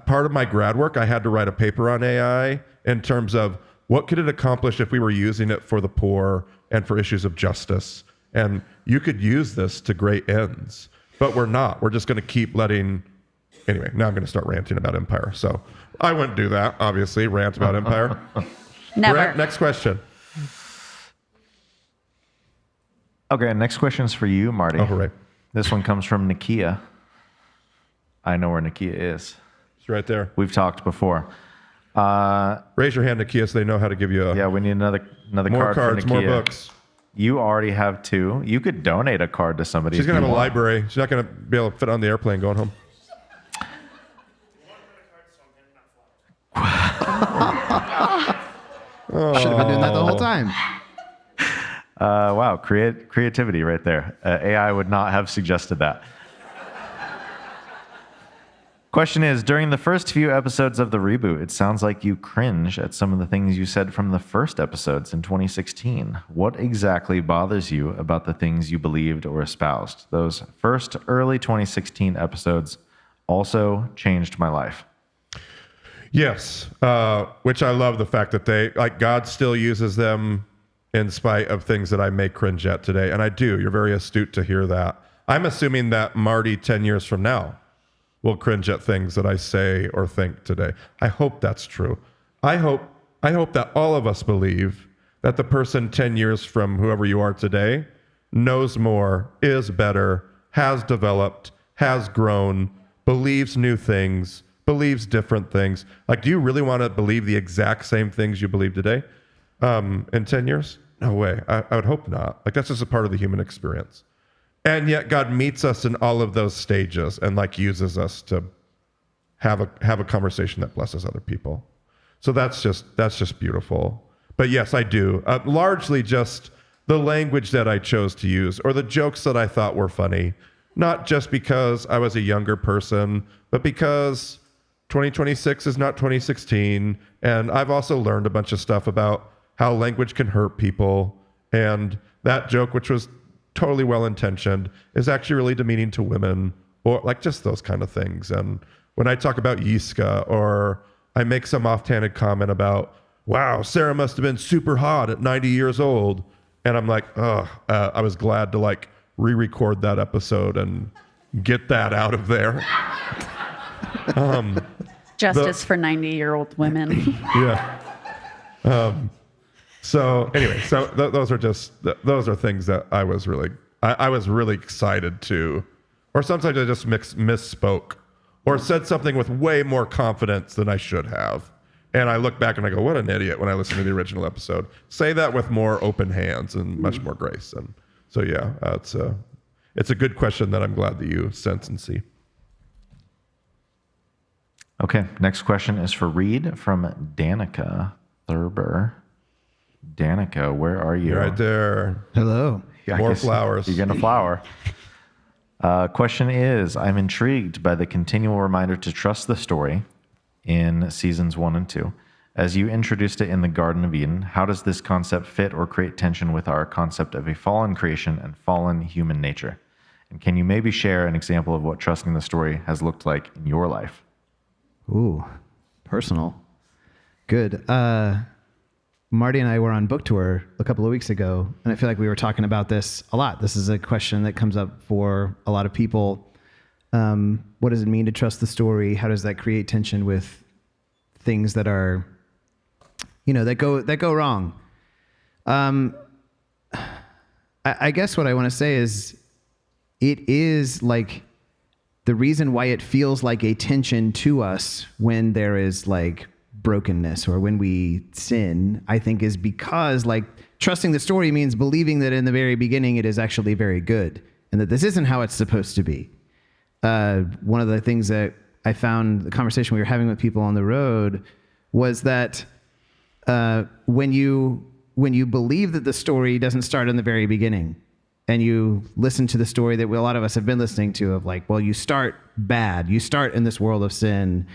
Part of my grad work, I had to write a paper on AI in terms of what could it accomplish if we were using it for the poor and for issues of justice. And you could use this to great ends, but we're not. We're just going to keep letting... Anyway, now I'm going to start ranting about Empire. So I wouldn't do that, obviously, rant about Empire. Never. Brent, next question. Okay, next question's for you, Marty. Oh, hooray. This one comes from Nakia. I know where Nakia is. It's right there. We've talked before. Raise your hand, Nakia, so they know how to give you a... Yeah, we need another more card cards, for Nakia. more books. You already have 2. You could donate a card to somebody. She's going to have a want. library. She's not going to be able to fit on the airplane going home. Should have been doing that the whole time. Wow, creativity right there. AI would not have suggested that. Question is, during the first few episodes of the reboot, it sounds like you cringe at some of the things you said from the first episodes in 2016. What exactly bothers you about the things you believed or espoused? Those first early 2016 episodes also changed my life. Yes, which I love the fact that God still uses them in spite of things that I may cringe at today. And I do. You're very astute to hear that. I'm assuming that Marty 10 years from now will cringe at things that I say or think today. I hope that's true. I hope that all of us believe that the person 10 years from whoever you are today knows more, is better, has developed, has grown, believes new things, believes different things. Like, do you really want to believe the exact same things you believe today in 10 years? No way. I would hope not. Like, that's just a part of the human experience. And yet God meets us in all of those stages and uses us to have a conversation that blesses other people. So that's just beautiful. But yes, I do. Largely just the language that I chose to use or the jokes that I thought were funny, not just because I was a younger person, but because 2026 is not 2016. And I've also learned a bunch of stuff about how language can hurt people. And that joke, which was totally well-intentioned, is actually really demeaning to women, or just those kind of things. And when I talk about Yiska, or I make some offhanded comment about, wow, Sarah must have been super hot at 90 years old. And I'm like, I was glad to re-record that episode and get that out of there. Justice for 90-year-old women. Yeah. So anyway, those are things that I was really excited to, or sometimes I just misspoke or said something with way more confidence than I should have. And I look back and I go, what an idiot when I listen to the original episode. Say that with more open hands and much more grace. And so, yeah, it's a good question that I'm glad that you sense and see. Okay, next question is for Reed from Danica Thurber. Danica, where are you? You're right there. Hello. Yeah, I More guess flowers. You're getting a flower. Question is, I'm intrigued by the continual reminder to trust the story in seasons 1 and 2. As you introduced it in the Garden of Eden, how does this concept fit or create tension with our concept of a fallen creation and fallen human nature? And can you maybe share an example of what trusting the story has looked like in your life? Ooh, personal. Good. Marty and I were on book tour a couple of weeks ago, and I feel like we were talking about this a lot. This is a question that comes up for a lot of people. What does it mean to trust the story? How does that create tension with things that are, that go wrong? I guess what I want to say is, it is like the reason why it feels like a tension to us when there is like brokenness or when we sin, I think, is because like trusting the story means believing that in the very beginning it is actually very good and that this isn't how it's supposed to be. One of the things that I found, the conversation we were having with people on the road, was that when you believe that the story doesn't start in the very beginning, and you listen to the story that a lot of us have been listening to of like, well, you start bad, you start in this world of sin,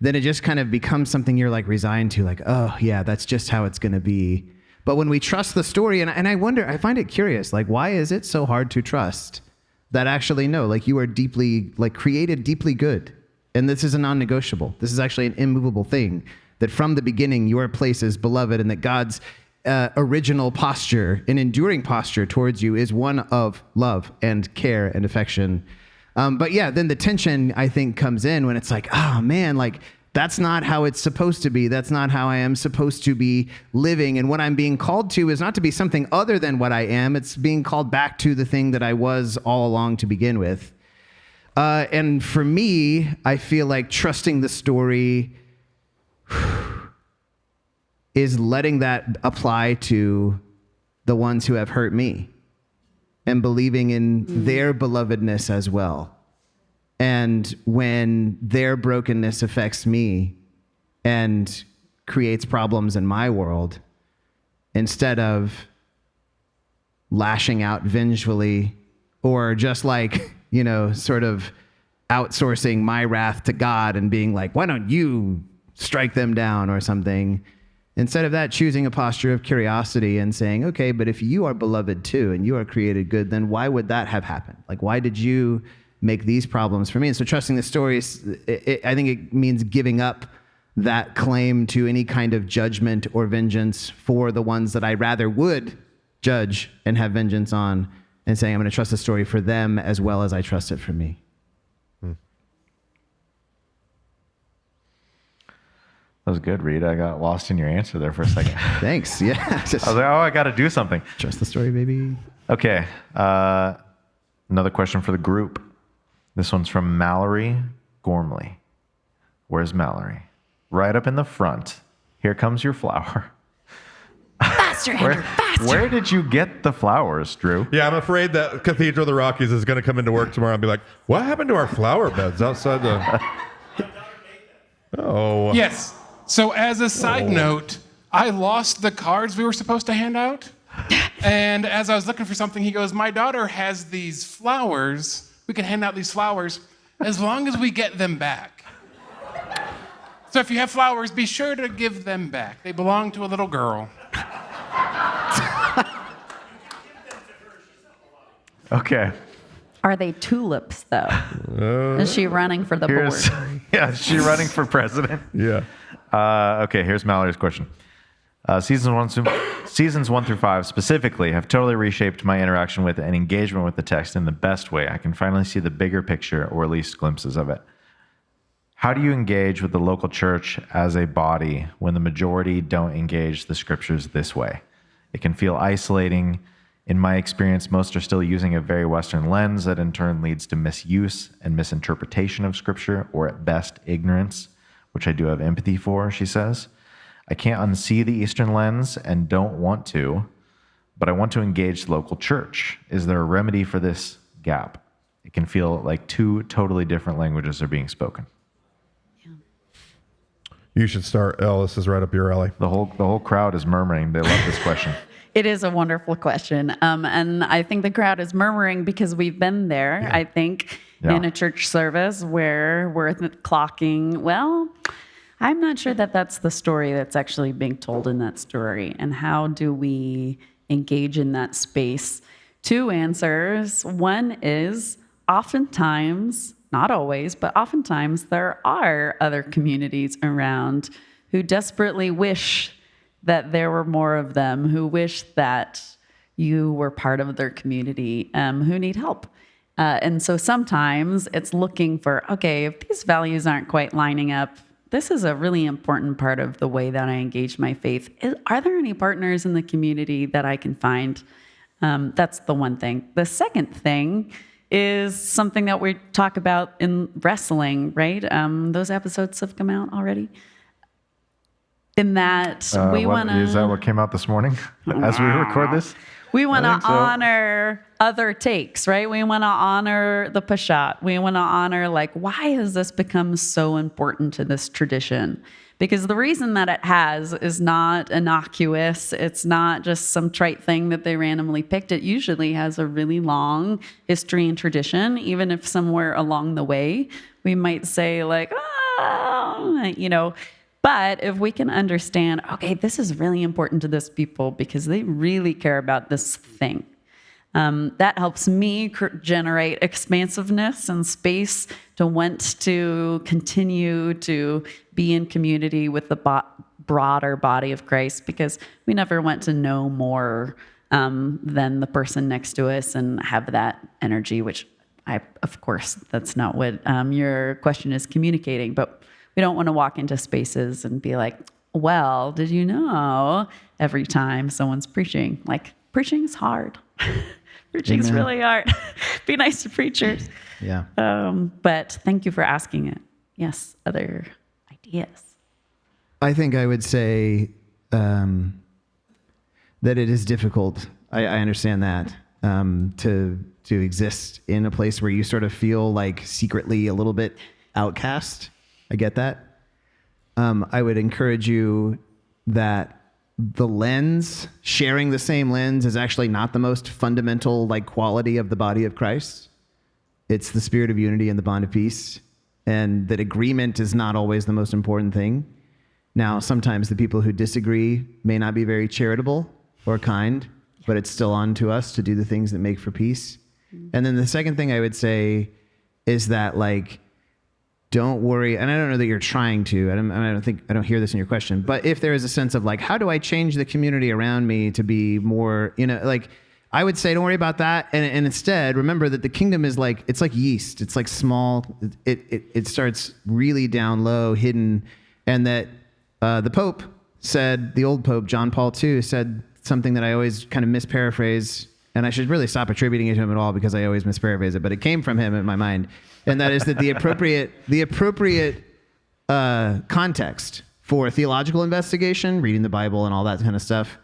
then it just kind of becomes something you're like resigned to, like, oh yeah, that's just how it's going to be. But when we trust the story, and I wonder, I find it curious, like, why is it so hard to trust that actually, no, like you are deeply, like created deeply good. And this is a non-negotiable. This is actually an immovable thing, that from the beginning, your place is beloved, and that God's original posture, an enduring posture towards you, is one of love and care and affection. But yeah, then the tension, I think, comes in when it's like, oh man, like that's not how it's supposed to be. That's not how I am supposed to be living. And what I'm being called to is not to be something other than what I am. It's being called back to the thing that I was all along to begin with. And for me, I feel like trusting the story is letting that apply to the ones who have hurt me and believing in their belovedness as well. And when their brokenness affects me and creates problems in my world, instead of lashing out vengefully or just like, sort of outsourcing my wrath to God and being like, why don't you strike them down or something? Instead of that, choosing a posture of curiosity and saying, okay, but if you are beloved too and you are created good, then why would that have happened? Like, why did you make these problems for me? And so trusting the stories, I think it means giving up that claim to any kind of judgment or vengeance for the ones that I rather would judge and have vengeance on, and saying I'm going to trust the story for them as well as I trust it for me. That was good, Reed. I got lost in your answer there for a second. Thanks. Yeah. I was like, oh, I got to do something. Trust the story, baby. Okay. Another question for the group. This one's from Mallory Gormley. Where's Mallory? Right up in the front. Here comes your flower. Faster, Andrew, faster. Where did you get the flowers, Drew? Yeah, I'm afraid that Cathedral of the Rockies is going to come into work tomorrow and be like, what happened to our flower beds outside the... Oh. Yes. So as a side note, I lost the cards we were supposed to hand out. And as I was looking for something, he goes, my daughter has these flowers. We can hand out these flowers as long as we get them back. So if you have flowers, be sure to give them back. They belong to a little girl. Okay. Are they tulips, though? Is she running for the board? Yeah, is she running for president? Yeah. Okay, here's Mallory's question. Seasons 1 through 5 specifically have totally reshaped my interaction with and engagement with the text in the best way. I can finally see the bigger picture, or at least glimpses of it. How do you engage with the local church as a body when the majority don't engage the scriptures this way? It can feel isolating. In my experience, most are still using a very Western lens that in turn leads to misuse and misinterpretation of scripture, or at best, ignorance, which I do have empathy for, she says. I can't unsee the Eastern lens and don't want to, but I want to engage the local church. Is there a remedy for this gap? It can feel like two totally different languages are being spoken. You should start. Elle, this is right up your alley. The whole crowd is murmuring. They love this question. It is a wonderful question. And I think the crowd is murmuring because we've been there, I think, in a church service where we're clocking, well, I'm not sure that that's the story that's actually being told in that story. And how do we engage in that space? Two answers. One is oftentimes, not always, but oftentimes there are other communities around who desperately wish that there were more of them, who wish that you were part of their community, who need help. And so sometimes it's looking for, okay, if these values aren't quite lining up, this is a really important part of the way that I engage my faith. Are there any partners in the community that I can find? That's the one thing. The second thing is something that we talk about in wrestling, right? Those episodes have come out already. In that we want to... Is that what came out this morning as we record this? We want to so. honor other takes, right? We want to honor the Peshat. We want to honor, like, why has this become so important to this tradition? Because the reason that it has is not innocuous. It's not just some trite thing that they randomly picked. It usually has a really long history and tradition, even if somewhere along the way we might say, like, But if we can understand, okay, this is really important to this people because they really care about this thing. That helps me generate expansiveness and space to want to continue to be in community with the broader body of Christ, because we never want to know more than the person next to us and have that energy, which of course, that's not what your question is communicating, but we don't want to walk into spaces and be like, well, did you know every time someone's preaching? Like, preaching is hard. Preaching is really hard. Be nice to preachers. Yeah. But thank you for asking it. Yes, other ideas. I think I would say that it is difficult. I understand that to exist in a place where you sort of feel like secretly a little bit outcast. I get that. I would encourage you that the lens, sharing the same lens, is actually not the most fundamental quality of the body of Christ. It's the spirit of unity and the bond of peace, and that agreement is not always the most important thing. Now, sometimes the people who disagree may not be very charitable or kind, but it's still on to us to do the things that make for peace. And then the second thing I would say is that don't worry, and I don't know that you're trying to. I don't hear this in your question. But if there is a sense of how do I change the community around me to be more, I would say don't worry about that, and instead remember that the kingdom is it's like yeast. It's small. It starts really down low, hidden, and that the Pope said, the old Pope John Paul II said something that I always kind of misparaphrase, and I should really stop attributing it to him at all because I always misparaphrase it, but it came from him in my mind. And that is that the appropriate context for theological investigation, reading the Bible and all that kind of stuff,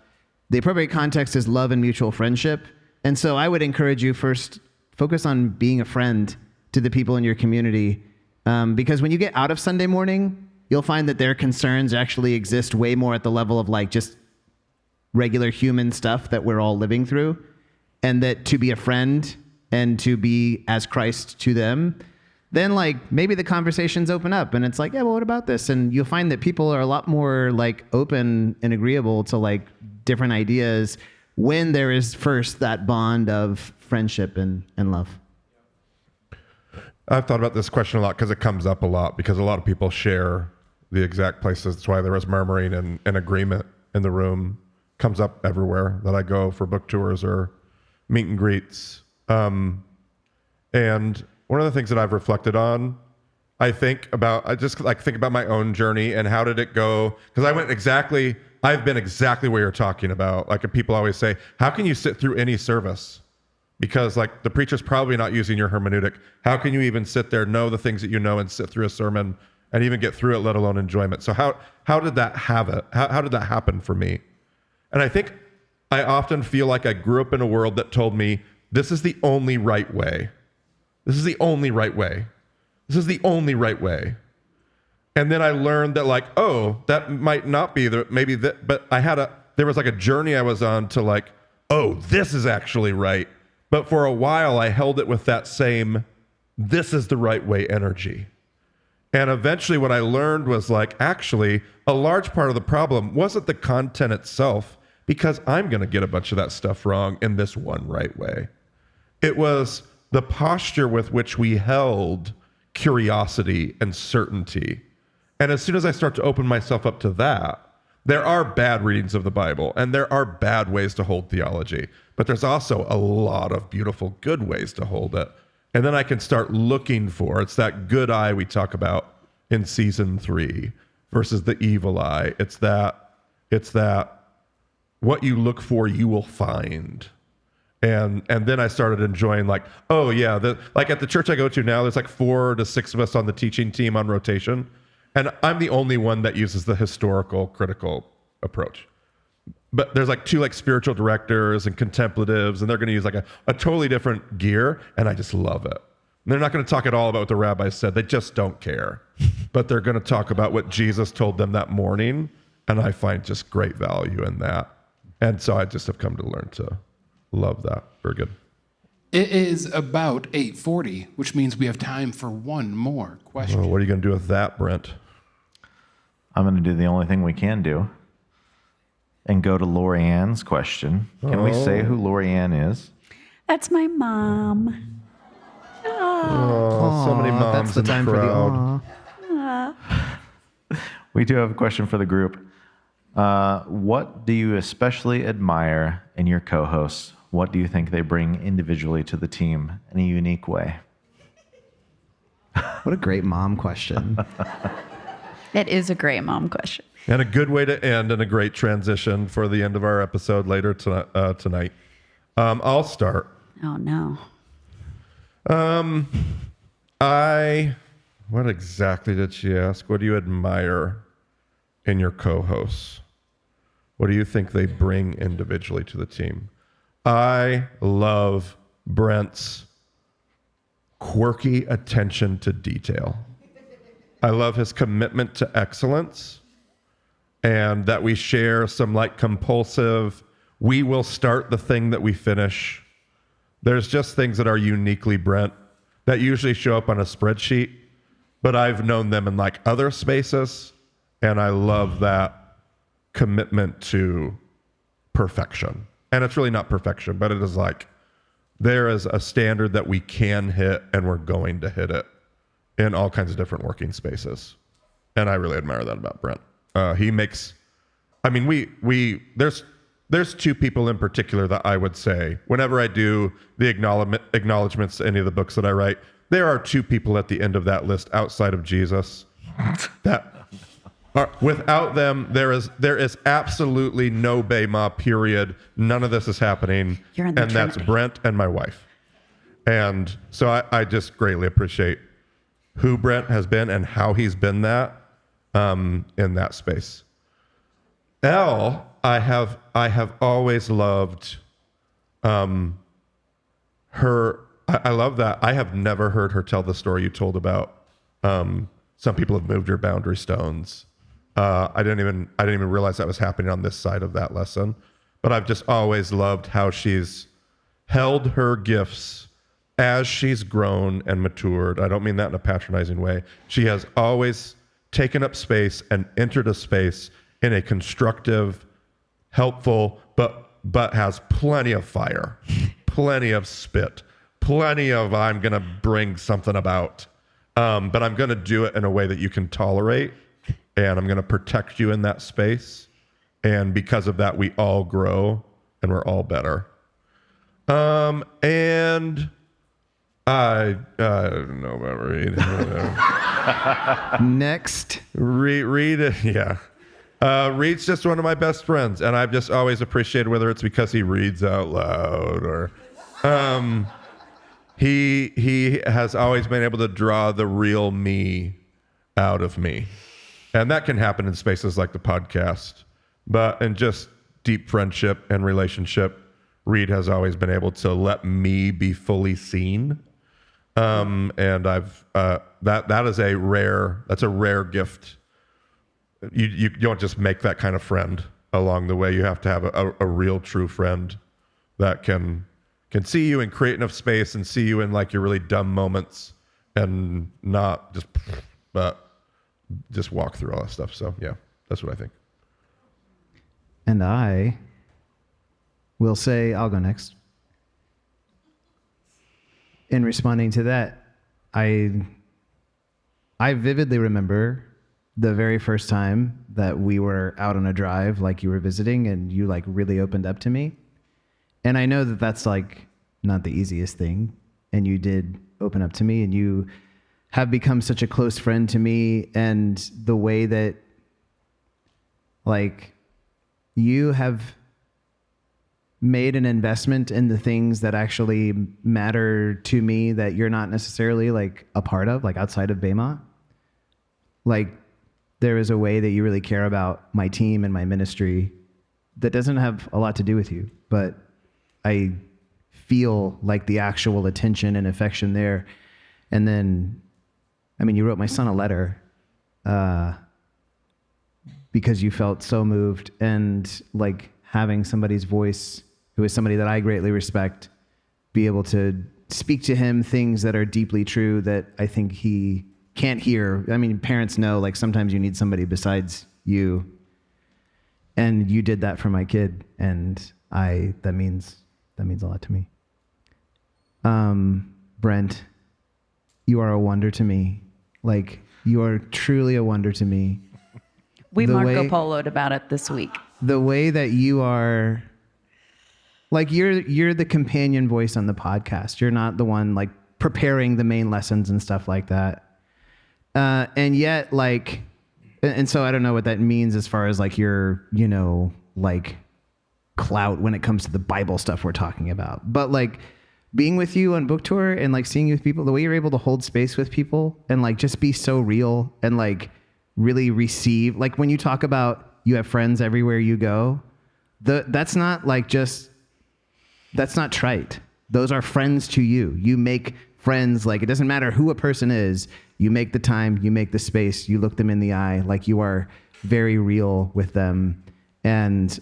the appropriate context is love and mutual friendship. And so I would encourage you first, focus on being a friend to the people in your community. Because when you get out of Sunday morning, you'll find that their concerns actually exist way more at the level of just regular human stuff that we're all living through. And that to be a friend and to be as Christ to them, then maybe the conversations open up and it's well, what about this? And you'll find that people are a lot more open and agreeable to different ideas when there is first that bond of friendship and love. I've thought about this question a lot because it comes up a lot because a lot of people share the exact places. That's why there was murmuring and agreement in the room. Comes up everywhere that I go for book tours or meet and greets. And one of the things that I've reflected on, I just think about my own journey and how did it go? Because I've been exactly where you're talking about. People always say, how can you sit through any service? Because the preacher's probably not using your hermeneutic. How can you even sit there, know the things that you know and sit through a sermon and even get through it, let alone enjoyment? So how did that how did that happen for me? And I think I often feel like I grew up in a world that told me, this is the only right way. This is the only right way. This is the only right way. And then I learned that like, oh, that might not be maybe that, but there was like a journey I was on to like, oh, this is actually right. But for a while I held it with that same, this is the right way energy. And eventually what I learned was like, actually, a large part of the problem wasn't the content itself, because I'm going to get a bunch of that stuff wrong in this one right way. It was the posture with which we held curiosity and certainty. And as soon as I start to open myself up to that, there are bad readings of the Bible and there are bad ways to hold theology, but there's also a lot of beautiful good ways to hold it. And then I can start looking for, it's that good eye we talk about in season 3 versus the evil eye. It's that what you look for, you will find. And then I started enjoying like, oh yeah, like at the church I go to now, there's like 4 to 6 of us on the teaching team on rotation. And I'm the only one that uses the historical critical approach. But there's like 2 like spiritual directors and contemplatives, and they're going to use like a totally different gear. And I just love it. And they're not going to talk at all about what the rabbi said. They just don't care. But they're going to talk about what Jesus told them that morning. And I find just great value in that. And so I just have come to learn to love that. Very good. It is about 8:40, which means we have time for one more question. Oh, what are you going to do with that, Brent? I'm going to do the only thing we can do and go to Lori Ann's question. Can we say who Lori Ann is? That's my mom. Oh, so many moms That's the in time the for the crowd. aw. We do have a question for the group. What do you especially admire in your co-hosts? What do you think they bring individually to the team in a unique way? What a great mom question. It is a great mom question. And a good way to end, and a great transition for the end of our episode later tonight. I'll start. Oh no. What exactly did she ask? What do you admire in your co-hosts? What do you think they bring individually to the team? I love Brent's quirky attention to detail. I love his commitment to excellence, and that we share some like compulsive, we will start the thing that we finish. There's just things that are uniquely Brent that usually show up on a spreadsheet, but I've known them in like other spaces, and I love that commitment to perfection. And it's really not perfection, but it is like there is a standard that we can hit, and we're going to hit it in all kinds of different working spaces. And I really admire that about Brent. He makes, I mean, there's 2 people in particular that I would say, whenever I do the acknowledgments to any of the books that I write, there are 2 people at the end of that list outside of Jesus that are, without them, there is absolutely no BEMA, period. None of this is happening. You're in the and that's Trinity. Brent and my wife. And so I just greatly appreciate who Brent has been and how he's been that in that space. Elle, I have always loved her. I love that. I have never heard her tell the story you told about some people have moved your boundary stones. I didn't even realize that was happening on this side of that lesson. But I've just always loved how she's held her gifts as she's grown and matured. I don't mean that in a patronizing way. She has always taken up space and entered a space in a constructive, helpful, but has plenty of fire, plenty of spit, plenty of I'm going to bring something about. But I'm going to do it in a way that you can tolerate, and I'm going to protect you in that space. And because of that, we all grow and we're all better. And I don't know about Reed. Next. Reed, yeah. Reed's just one of my best friends, and I've just always appreciated, whether it's because he reads out loud or he has always been able to draw the real me out of me. And that can happen in spaces like the podcast, but in just deep friendship and relationship, Reed has always been able to let me be fully seen. And I've that's a rare gift. You don't just make that kind of friend along the way. You have to have a real true friend that can see you and create enough space and see you in like your really dumb moments and not just walk through all that stuff. So yeah, that's what I think. And I will say, I'll go next. In responding to that, I vividly remember the very first time that we were out on a drive, like you were visiting, and you like really opened up to me. And I know that that's like not the easiest thing. And you did open up to me, and you have become such a close friend to me. And the way that like you have made an investment in the things that actually matter to me that you're not necessarily like a part of, like outside of BEMA. Like there is a way that you really care about my team and my ministry that doesn't have a lot to do with you, but I feel like the actual attention and affection there. And then, I mean, you wrote my son a letter because you felt so moved, and like having somebody's voice, who is somebody that I greatly respect, be able to speak to him things that are deeply true that I think he can't hear. I mean, parents know, like sometimes you need somebody besides you. And you did that for my kid, and that means a lot to me. Brent, you are a wonder to me. Like, you are truly a wonder to me. We Marco Polo'd about it this week. The way that you are, like, you're the companion voice on the podcast. You're not the one like preparing the main lessons and stuff like that. And yet, like, and so I don't know what that means as far as like your, like clout when it comes to the Bible stuff we're talking about. But like being with you on book tour and like seeing you with people, the way you're able to hold space with people and like just be so real and like really receive, like when you talk about you have friends everywhere you go, that's not trite. Those are friends to you. You make friends, like it doesn't matter who a person is, you make the time, you make the space, you look them in the eye, like you are very real with them. And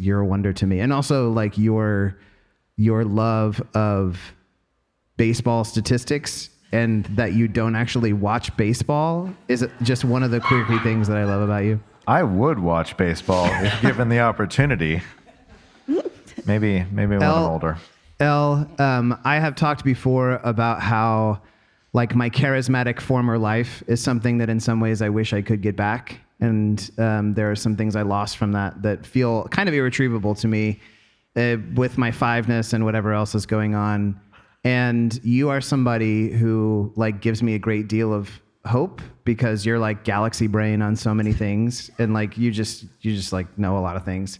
you're a wonder to me. And also like your love of baseball statistics and that you don't actually watch baseball is just one of the quirky things that I love about you. I would watch baseball if given the opportunity. Maybe when I'm older. Elle, I have talked before about how like my charismatic former life is something that in some ways I wish I could get back. And there are some things I lost from that feel kind of irretrievable to me with my fiveness and whatever else is going on. And you are somebody who like gives me a great deal of hope because you're like galaxy brain on so many things. And like, you just like know a lot of things.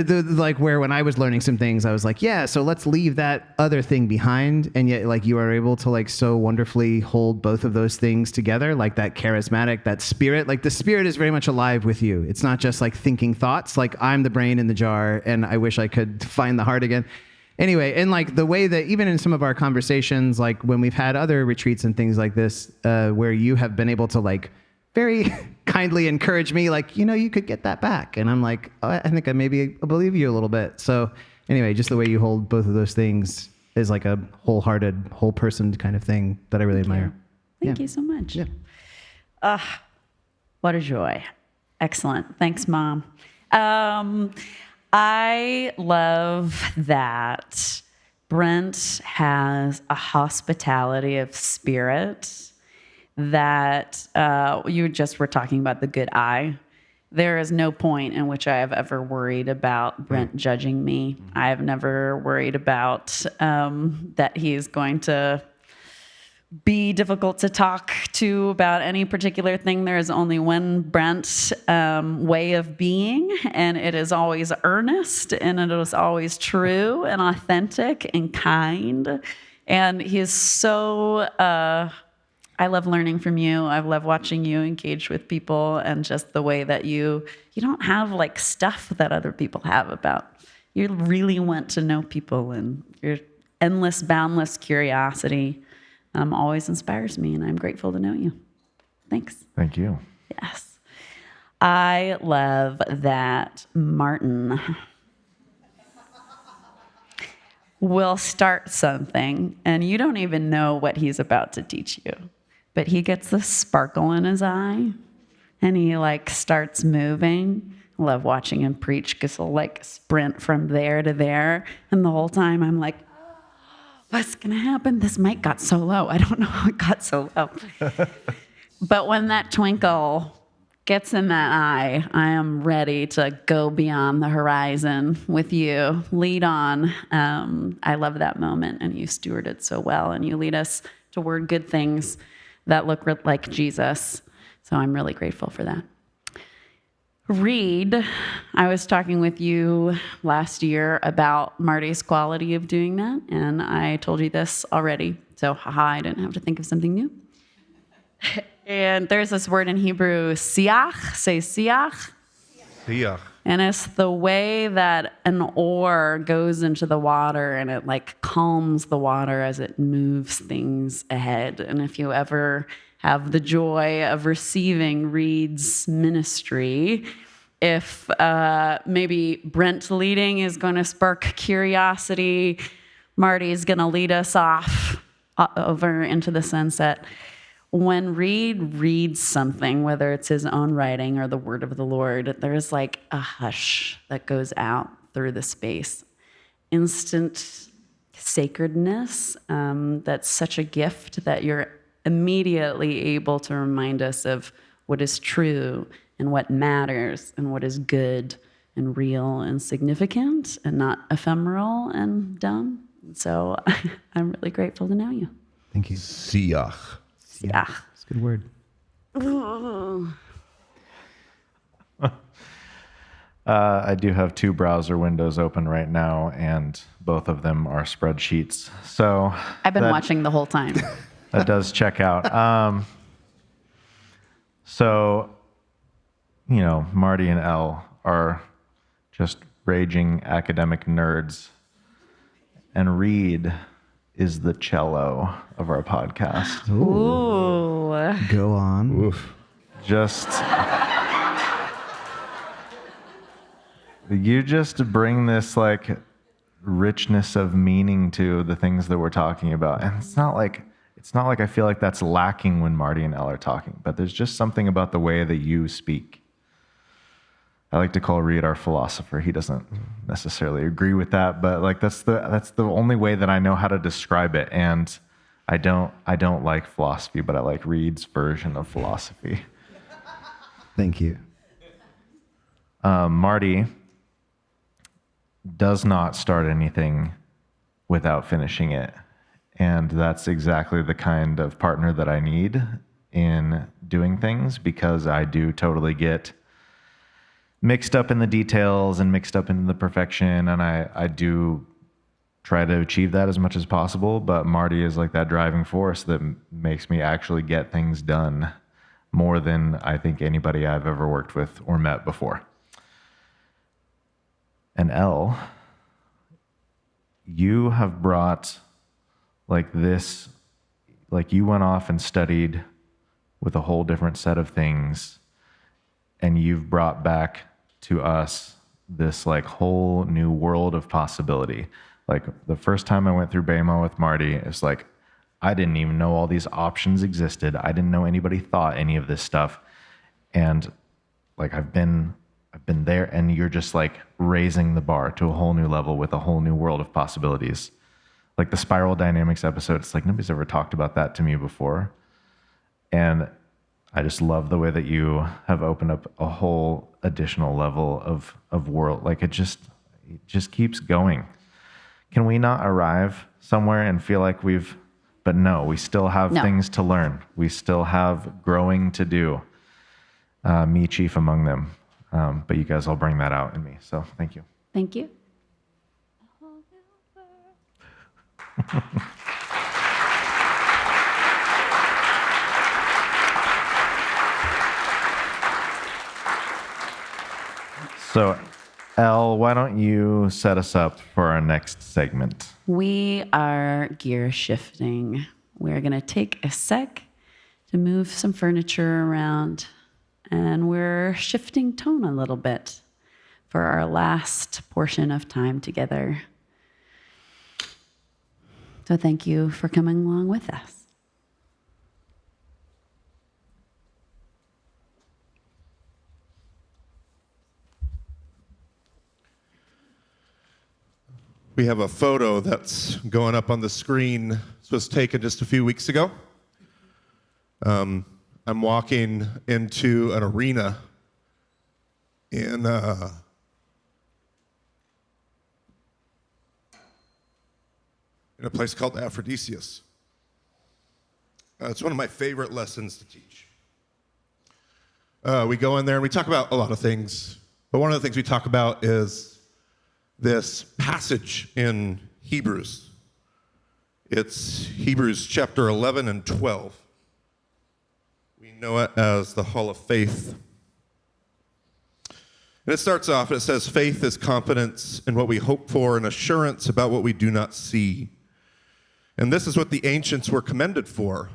Like where when I was learning some things, I was like, yeah, so let's leave that other thing behind. And yet like you are able to like so wonderfully hold both of those things together, like that charismatic, that spirit, like the spirit is very much alive with you. It's not just like thinking thoughts, like I'm the brain in the jar and I wish I could find the heart again. Anyway, and like the way that even in some of our conversations, like when we've had other retreats and things like this, where you have been able to like very kindly encourage me, like, you could get that back. And I'm like, oh, I think I believe you a little bit. So anyway, just the way you hold both of those things is like a wholehearted, whole person kind of thing that I really admire. Thank you so much. Yeah. What a joy. Excellent. Thanks, Mom. I love that Brent has a hospitality of spirit that you just were talking about the good eye. There is no point in which I have ever worried about Brent judging me. I have never worried about that he's going to be difficult to talk to about any particular thing. There is only one Brent way of being, and it is always earnest, and it is always true and authentic and kind. And he is so... I love learning from you. I love watching you engage with people and just the way that you don't have like stuff that other people have about. You really want to know people and you're endless, boundless curiosity always inspires me, and I'm grateful to know you. Thanks. Thank you. Yes. I love that Martin will start something, and you don't even know what he's about to teach you. But he gets this sparkle in his eye, and he starts moving. I love watching him preach because he'll sprint from there to there. And the whole time I'm like, what's going to happen? This mic got so low. I don't know how it got so low. But when that twinkle gets in that eye, I am ready to go beyond the horizon with you. Lead on. I love that moment, and you steward it so well, and you lead us toward good things that look like Jesus. So I'm really grateful for that. Reed, I was talking with you last year about Marty's quality of doing that, and I told you this already. So, I didn't have to think of something new. And there's this word in Hebrew, siach. Say siach. Siach. And it's the way that an oar goes into the water, and it calms the water as it moves things ahead. And if you ever have the joy of receiving Reed's ministry, if maybe Brent leading is going to spark curiosity, Marty's going to lead us off over into the sunset. When Reed reads something, whether it's his own writing or the word of the Lord, there's a hush that goes out through the space. Instant sacredness, that's such a gift that you're immediately able to remind us of what is true and what matters and what is good and real and significant and not ephemeral and dumb. So I'm really grateful to know you. Thank you. Siach. Yeah. It's a good word. I do have 2 browser windows open right now, and both of them are spreadsheets. So I've been watching the whole time. that does check out. So, Marty and Elle are just raging academic nerds, and Reed is the cello of our podcast. Ooh. Go on. Oof. You just bring this richness of meaning to the things that we're talking about. And it's not like I feel like that's lacking when Marty and Elle are talking, but there's just something about the way that you speak. I like to call Reed our philosopher. He doesn't necessarily agree with that, but that's the only way that I know how to describe it. And I don't like philosophy, but I like Reed's version of philosophy. Thank you. Marty does not start anything without finishing it. And that's exactly the kind of partner that I need in doing things, because I do totally get mixed up in the details and mixed up in the perfection. And I do try to achieve that as much as possible. But Marty is like that driving force that makes me actually get things done more than I think anybody I've ever worked with or met before. And Elle, you have brought this, you went off and studied with a whole different set of things, and you've brought back to us this whole new world of possibility. The first time I went through BEMA with Marty, it's I didn't even know all these options existed. I didn't know anybody thought any of this stuff. And I've been there, and you're just raising the bar to a whole new level with a whole new world of possibilities. The spiral dynamics episode, it's nobody's ever talked about that to me before. And I just love the way that you have opened up a whole additional level of world. It just keeps going. Can we not arrive somewhere and feel like but no, we still have things to learn. We still have growing to do. Me chief among them. But you guys all bring that out in me. So thank you. Thank you. So Elle, why don't you set us up for our next segment? We are gear shifting. We're going to take a sec to move some furniture around, and we're shifting tone a little bit for our last portion of time together. So thank you for coming along with us. We have a photo that's going up on the screen. This was taken just a few weeks ago. I'm walking into an arena in a place called Aphrodisias. It's one of my favorite lessons to teach. We go in there and we talk about a lot of things, but one of the things we talk about is this passage in Hebrews. It's Hebrews chapter 11 and 12. We know it as the Hall of Faith. And it starts off, and it says, faith is confidence in what we hope for and assurance about what we do not see. And this is what the ancients were commended for.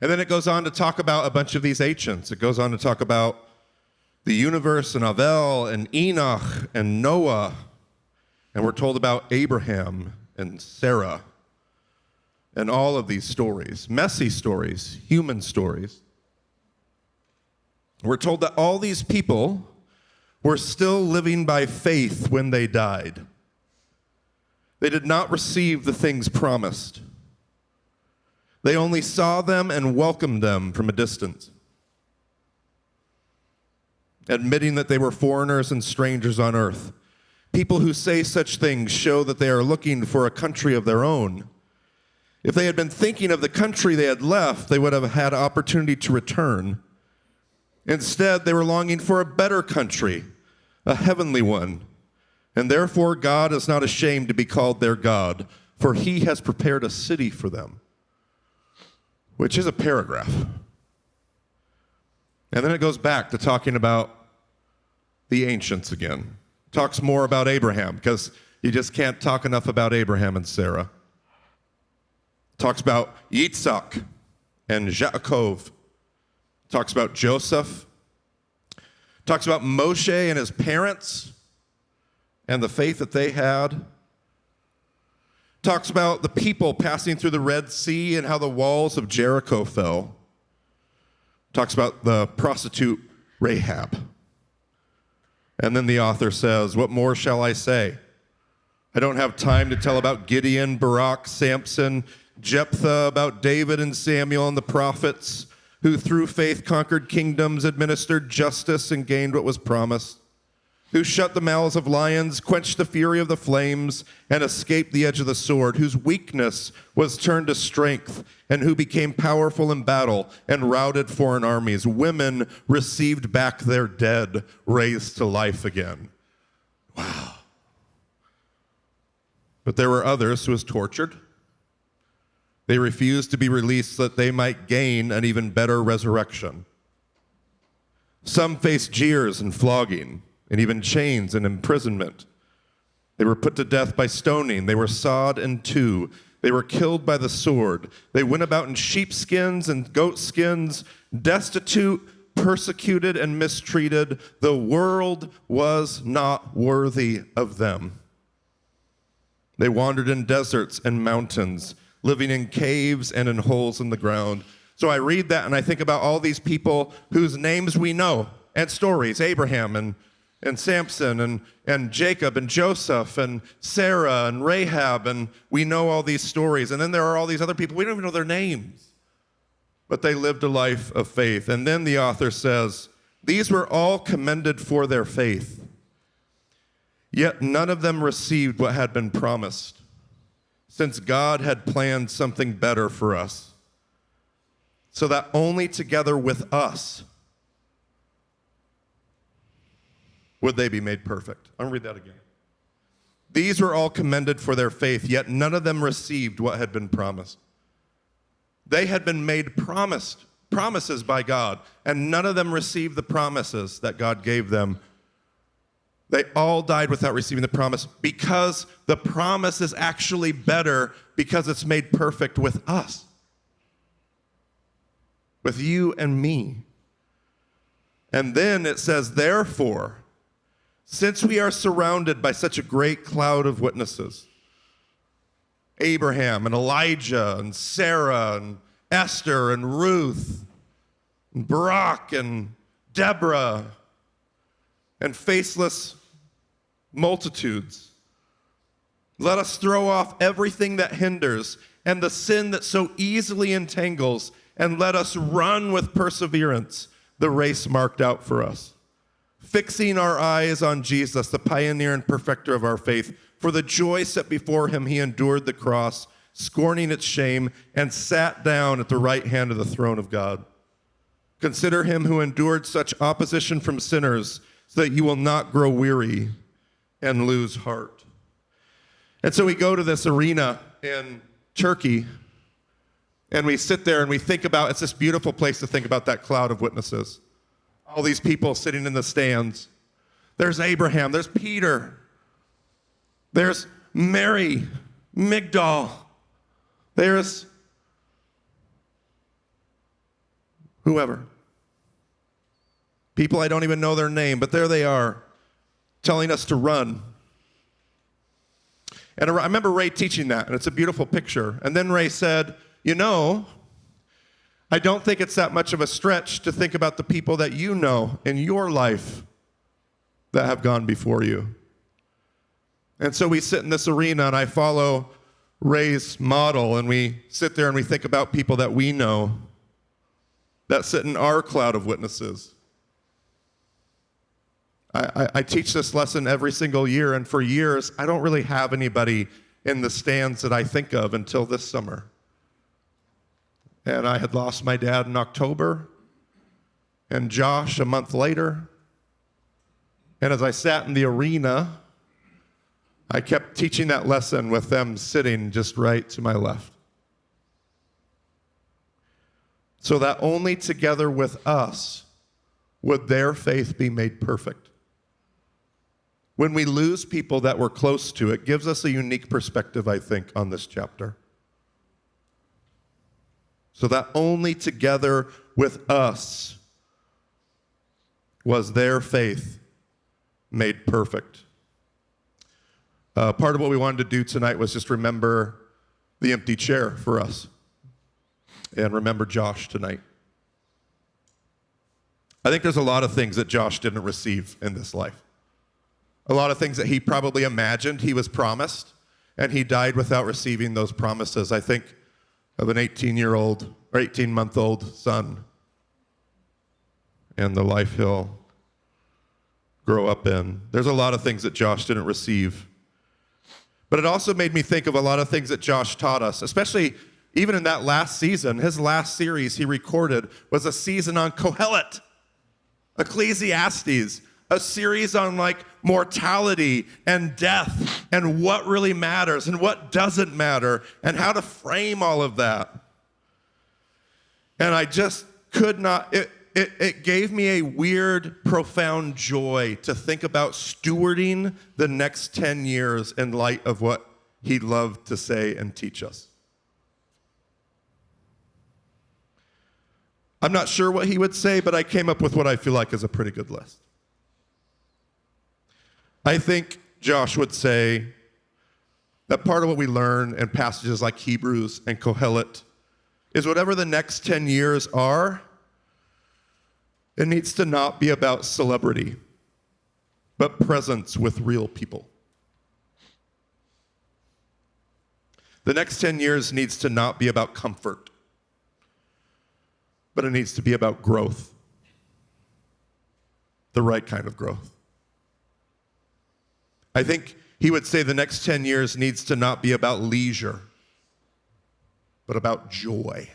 And then it goes on to talk about a bunch of these ancients. It goes on to talk about the universe and Abel and Enoch and Noah. And we're told about Abraham and Sarah and all of these stories, messy stories, human stories. We're told that all these people were still living by faith when they died. They did not receive the things promised. They only saw them and welcomed them from a distance, admitting that they were foreigners and strangers on earth. People who say such things show that they are looking for a country of their own. If they had been thinking of the country they had left, they would have had opportunity to return. Instead, they were longing for a better country, a heavenly one. And therefore, God is not ashamed to be called their God, for he has prepared a city for them. Which is a paragraph. And then it goes back to talking about the ancients again. Talks more about Abraham, because you just can't talk enough about Abraham and Sarah. Talks about Yitzhak and Yaakov. Talks about Joseph. Talks about Moshe and his parents and the faith that they had. Talks about the people passing through the Red Sea and how the walls of Jericho fell. Talks about the prostitute Rahab. And then the author says, what more shall I say? I don't have time to tell about Gideon, Barak, Samson, Jephthah, about David and Samuel and the prophets, who through faith conquered kingdoms, administered justice, and gained what was promised, who shut the mouths of lions, quenched the fury of the flames, and escaped the edge of the sword, whose weakness was turned to strength, and who became powerful in battle and routed foreign armies. Women received back their dead, raised to life again. Wow. But there were others who was tortured. They refused to be released so that they might gain an even better resurrection. Some faced jeers and flogging, and even chains and imprisonment. They were put to death by stoning. They were sawed in two. They were killed by the sword. They went about in sheepskins and goatskins, destitute, persecuted, and mistreated. The world was not worthy of them. They wandered in deserts and mountains, living in caves and in holes in the ground. So I read that and I think about all these people whose names we know and stories, Abraham and Samson and Jacob and Joseph and Sarah and Rahab, and we know all these stories. And then there are all these other people, we don't even know their names, but they lived a life of faith. And then the author says, these were all commended for their faith, yet none of them received what had been promised, since God had planned something better for us, so that only together with us would they be made perfect. I'm going to read that again. These were all commended for their faith, yet none of them received what had been promised. They had been made promises by God, and none of them received the promises that God gave them They all died without receiving the promise because the promise is actually better because it's made perfect with us, with you and me. And then it says, therefore, since we are surrounded by such a great cloud of witnesses, Abraham and Elijah and Sarah and Esther and Ruth and Barak and Deborah and faceless multitudes, let us throw off everything that hinders and the sin that so easily entangles, and let us run with perseverance the race marked out for us, fixing our eyes on Jesus, the pioneer and perfecter of our faith. For the joy set before him, he endured the cross, scorning its shame, and sat down at the right hand of the throne of God. Consider him who endured such opposition from sinners, so that you will not grow weary and lose heart. And so we go to this arena in Turkey, and we sit there and we think about, it's this beautiful place to think about that cloud of witnesses. All these people sitting in the stands. There's Abraham, there's Peter, there's Mary, Migdal, there's whoever. People I don't even know their name, but there they are, telling us to run. And I remember Ray teaching that, and it's a beautiful picture. And then Ray said, you know, I don't think it's that much of a stretch to think about the people that you know in your life that have gone before you. And so we sit in this arena, and I follow Ray's model, and we sit there and we think about people that we know that sit in our cloud of witnesses. I teach this lesson every single year, and for years, I don't really have anybody in the stands that I think of until this summer. And I had lost my dad in October, and Josh a month later. And as I sat in the arena, I kept teaching that lesson with them sitting just right to my left. So that only together with us would their faith be made perfect. When we lose people that we're close to, it gives us a unique perspective, I think, on this chapter. So that only together with us was their faith made perfect. Part of what we wanted to do tonight was just remember the empty chair for us. And remember Josh tonight. I think there's a lot of things that Josh didn't receive in this life. A lot of things that he probably imagined he was promised, and he died without receiving those promises. I think of an 18-year-old or 18-month-old son and the life he'll grow up in. There's a lot of things that Josh didn't receive. But it also made me think of a lot of things that Josh taught us, especially even in that last season. His last series he recorded was a season on Kohelet, Ecclesiastes, a series on like mortality and death and what really matters and what doesn't matter and how to frame all of that. And I just could not, it gave me a weird, profound joy to think about stewarding the next 10 years in light of what he loved to say and teach us. I'm not sure what he would say, but I came up with what I feel like is a pretty good list. I think Josh would say that part of what we learn in passages like Hebrews and Kohelet is whatever the next 10 years are, it needs to not be about celebrity, but presence with real people. The next 10 years needs to not be about comfort, but it needs to be about growth, the right kind of growth. I think he would say the next 10 years needs to not be about leisure, but about joy.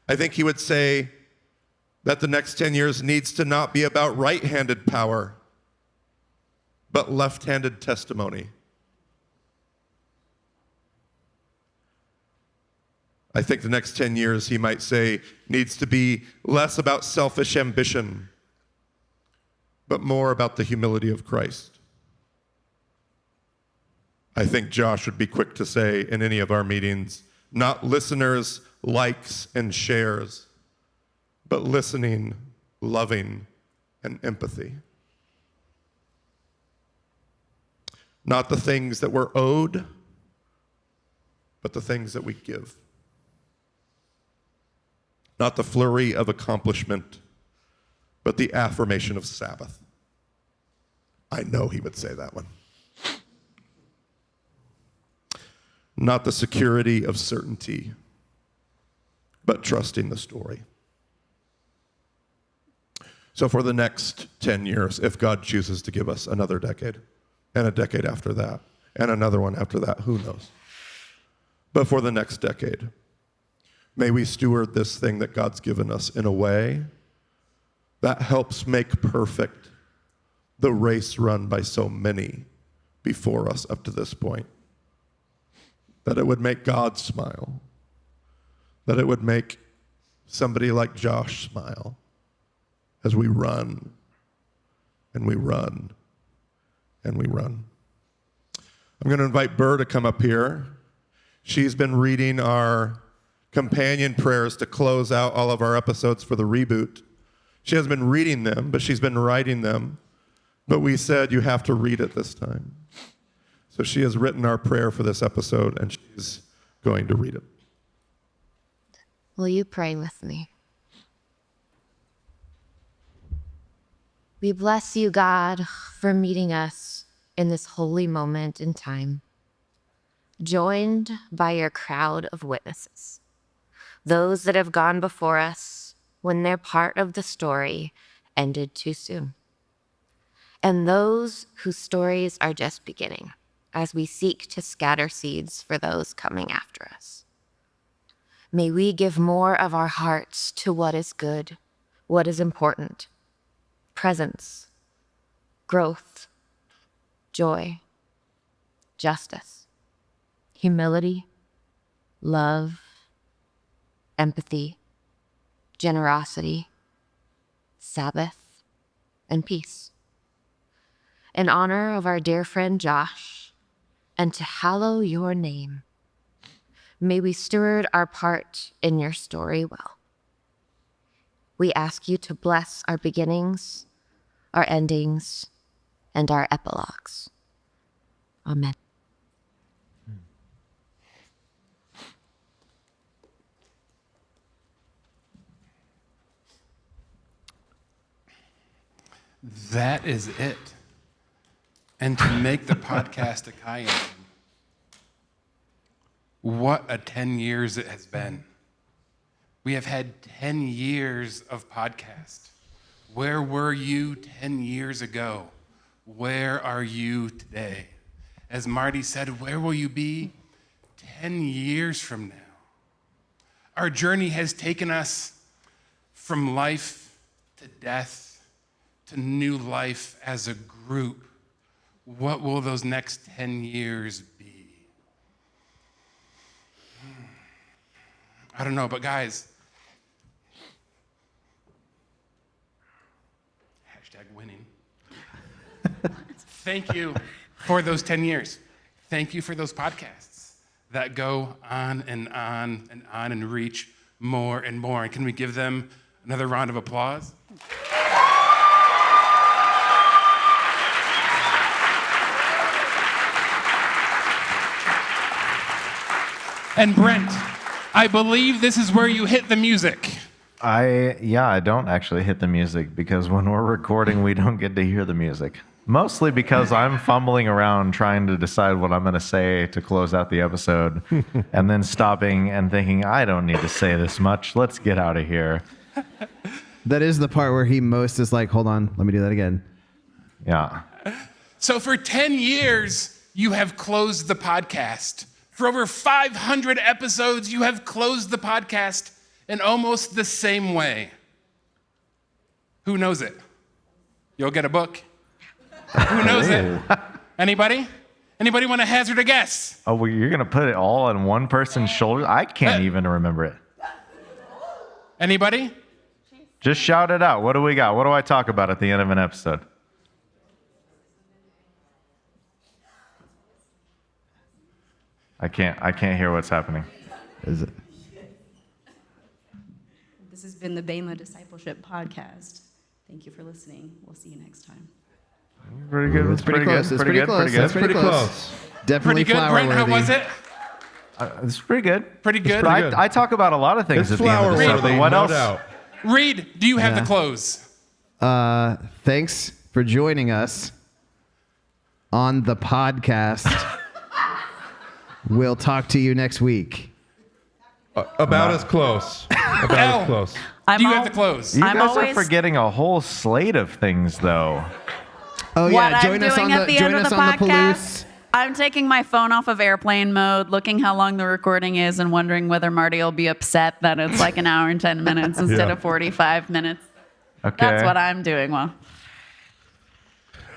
I think he would say that the next 10 years needs to not be about right-handed power, but left-handed testimony. I think the next 10 years, he might say, needs to be less about selfish ambition but more about the humility of Christ. I think Josh would be quick to say in any of our meetings, not listeners, likes, and shares, but listening, loving, and empathy. Not the things that we're owed, but the things that we give. Not the flurry of accomplishment, but the affirmation of Sabbath. I know he would say that one. Not the security of certainty, but trusting the story. So for the next 10 years, if God chooses to give us another decade, and a decade after that, and another one after that, who knows? But for the next decade, may we steward this thing that God's given us in a way that helps make perfect the race run by so many before us up to this point. That it would make God smile. That it would make somebody like Josh smile as we run and we run and we run. I'm going to invite Burr to come up here. She's been reading our companion prayers to close out all of our episodes for the reboot. She hasn't been reading them, but she's been writing them. But we said you have to read it this time. So she has written our prayer for this episode, and she's going to read it. Will you pray with me? We bless you, God, for meeting us in this holy moment in time, joined by your crowd of witnesses, those that have gone before us when their part of the story ended too soon, and those whose stories are just beginning as we seek to scatter seeds for those coming after us. May we give more of our hearts to what is good, what is important, presence, growth, joy, justice, humility, love, empathy, generosity, Sabbath, and peace. In honor of our dear friend Josh, and to hallow your name, may we steward our part in your story well. We ask you to bless our beginnings, our endings, and our epilogues. Amen. That is it. And to make the podcast a Cayenne, what a 10 years it has been. We have had 10 years of podcast. Where were you 10 years ago? Where are you today? As Marty said, where will you be 10 years from now? Our journey has taken us from life to death to new life as a group. What will those next 10 years be? I don't know, but guys, #winning. Thank you for those 10 years. Thank you for those podcasts that go on and on and on and reach more and more. And can we give them another round of applause? And Brent, I believe this is where you hit the music. I don't actually hit the music because when we're recording, we don't get to hear the music. Mostly because I'm fumbling around trying to decide what I'm going to say to close out the episode and then stopping and thinking, I don't need to say this much. Let's get out of here. That is the part where he most is like, hold on, let me do that again. Yeah. So for 10 years, you have closed the podcast. For over 500 episodes, you have closed the podcast in almost the same way. Who knows it? You'll get a book. Who knows it? Anybody? Anybody want to hazard a guess? Oh, well, you're going to put it all on one person's shoulders? I can't even remember it. Anybody? Just shout it out. What do we got? What do I talk about at the end of an episode? I can't hear what's happening. Is it? This has been the BEMA Discipleship Podcast. Thank you for listening. We'll see you next time. Pretty good. It's pretty close. It's pretty close. Pretty That's good. pretty close. Definitely Pretty good, Brent. How flower-worthy. was it? It's pretty good. Pretty good. But good. I talk about a lot of things It's at the end of the show. flower-worthy, But what no else? doubt. Reed, do you have Yeah. the close? Thanks for joining us on the podcast. We'll talk to you next week. About as close. About Elle, as close. do you have the close? You I'm guys are always- forgetting a whole slate of things, though. Oh What yeah, I'm join us doing on at the the join end of us the on the podcast, Palouse. I'm taking my phone off of airplane mode, looking how long the recording is, and wondering whether Marty will be upset that it's like an hour and 10 minutes instead Yeah. of 45 minutes. Okay. That's what I'm doing. Well,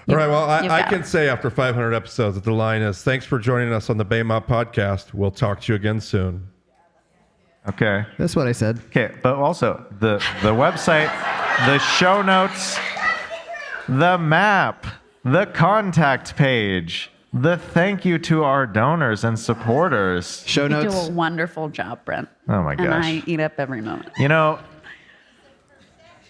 All right, well, you've I got can it. say after 500 episodes that the line is, thanks for joining us on the BEMA Podcast. We'll talk to you again soon. Okay. That's what I said. Okay, but also the website, the show notes, the map, the contact page, the thank you to our donors and supporters. Show You do notes. a wonderful job, Brent. Oh my And gosh. I eat up every moment. You know,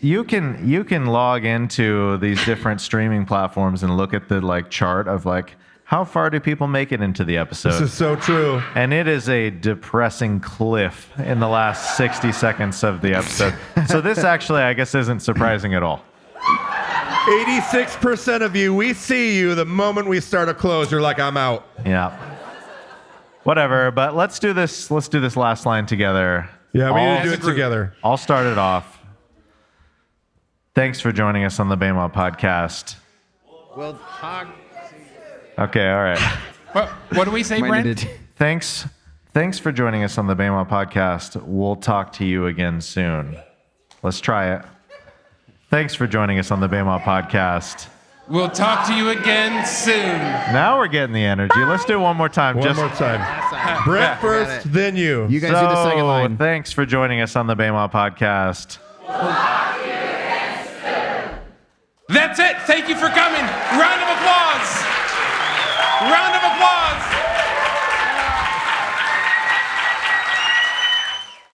you can log into these different streaming platforms and look at the like chart of like how far do people make it into the This episode. is so true. And it is a depressing cliff in the last 60 seconds of the episode. So this actually, I guess, isn't surprising at all. 86% of you, we see you the moment we start a close. You're like, I'm out. Yeah. Whatever, but let's do this last line together. Yeah, we need to I'll- do it together. I'll start it off. Thanks for joining us on the BEMA Podcast. We'll talk. Okay, all right. What do we say, Brent? Thanks for joining us on the BEMA Podcast. We'll talk to you again soon. Let's try it. Thanks for joining us on the BEMA Podcast. We'll talk to you again soon. Now we're getting the energy. Let's do it one more time. One more time. Brett first, then you. You guys do the second line. Thanks for joining us on the BEMA Podcast. That's it. Thank you for coming. Round of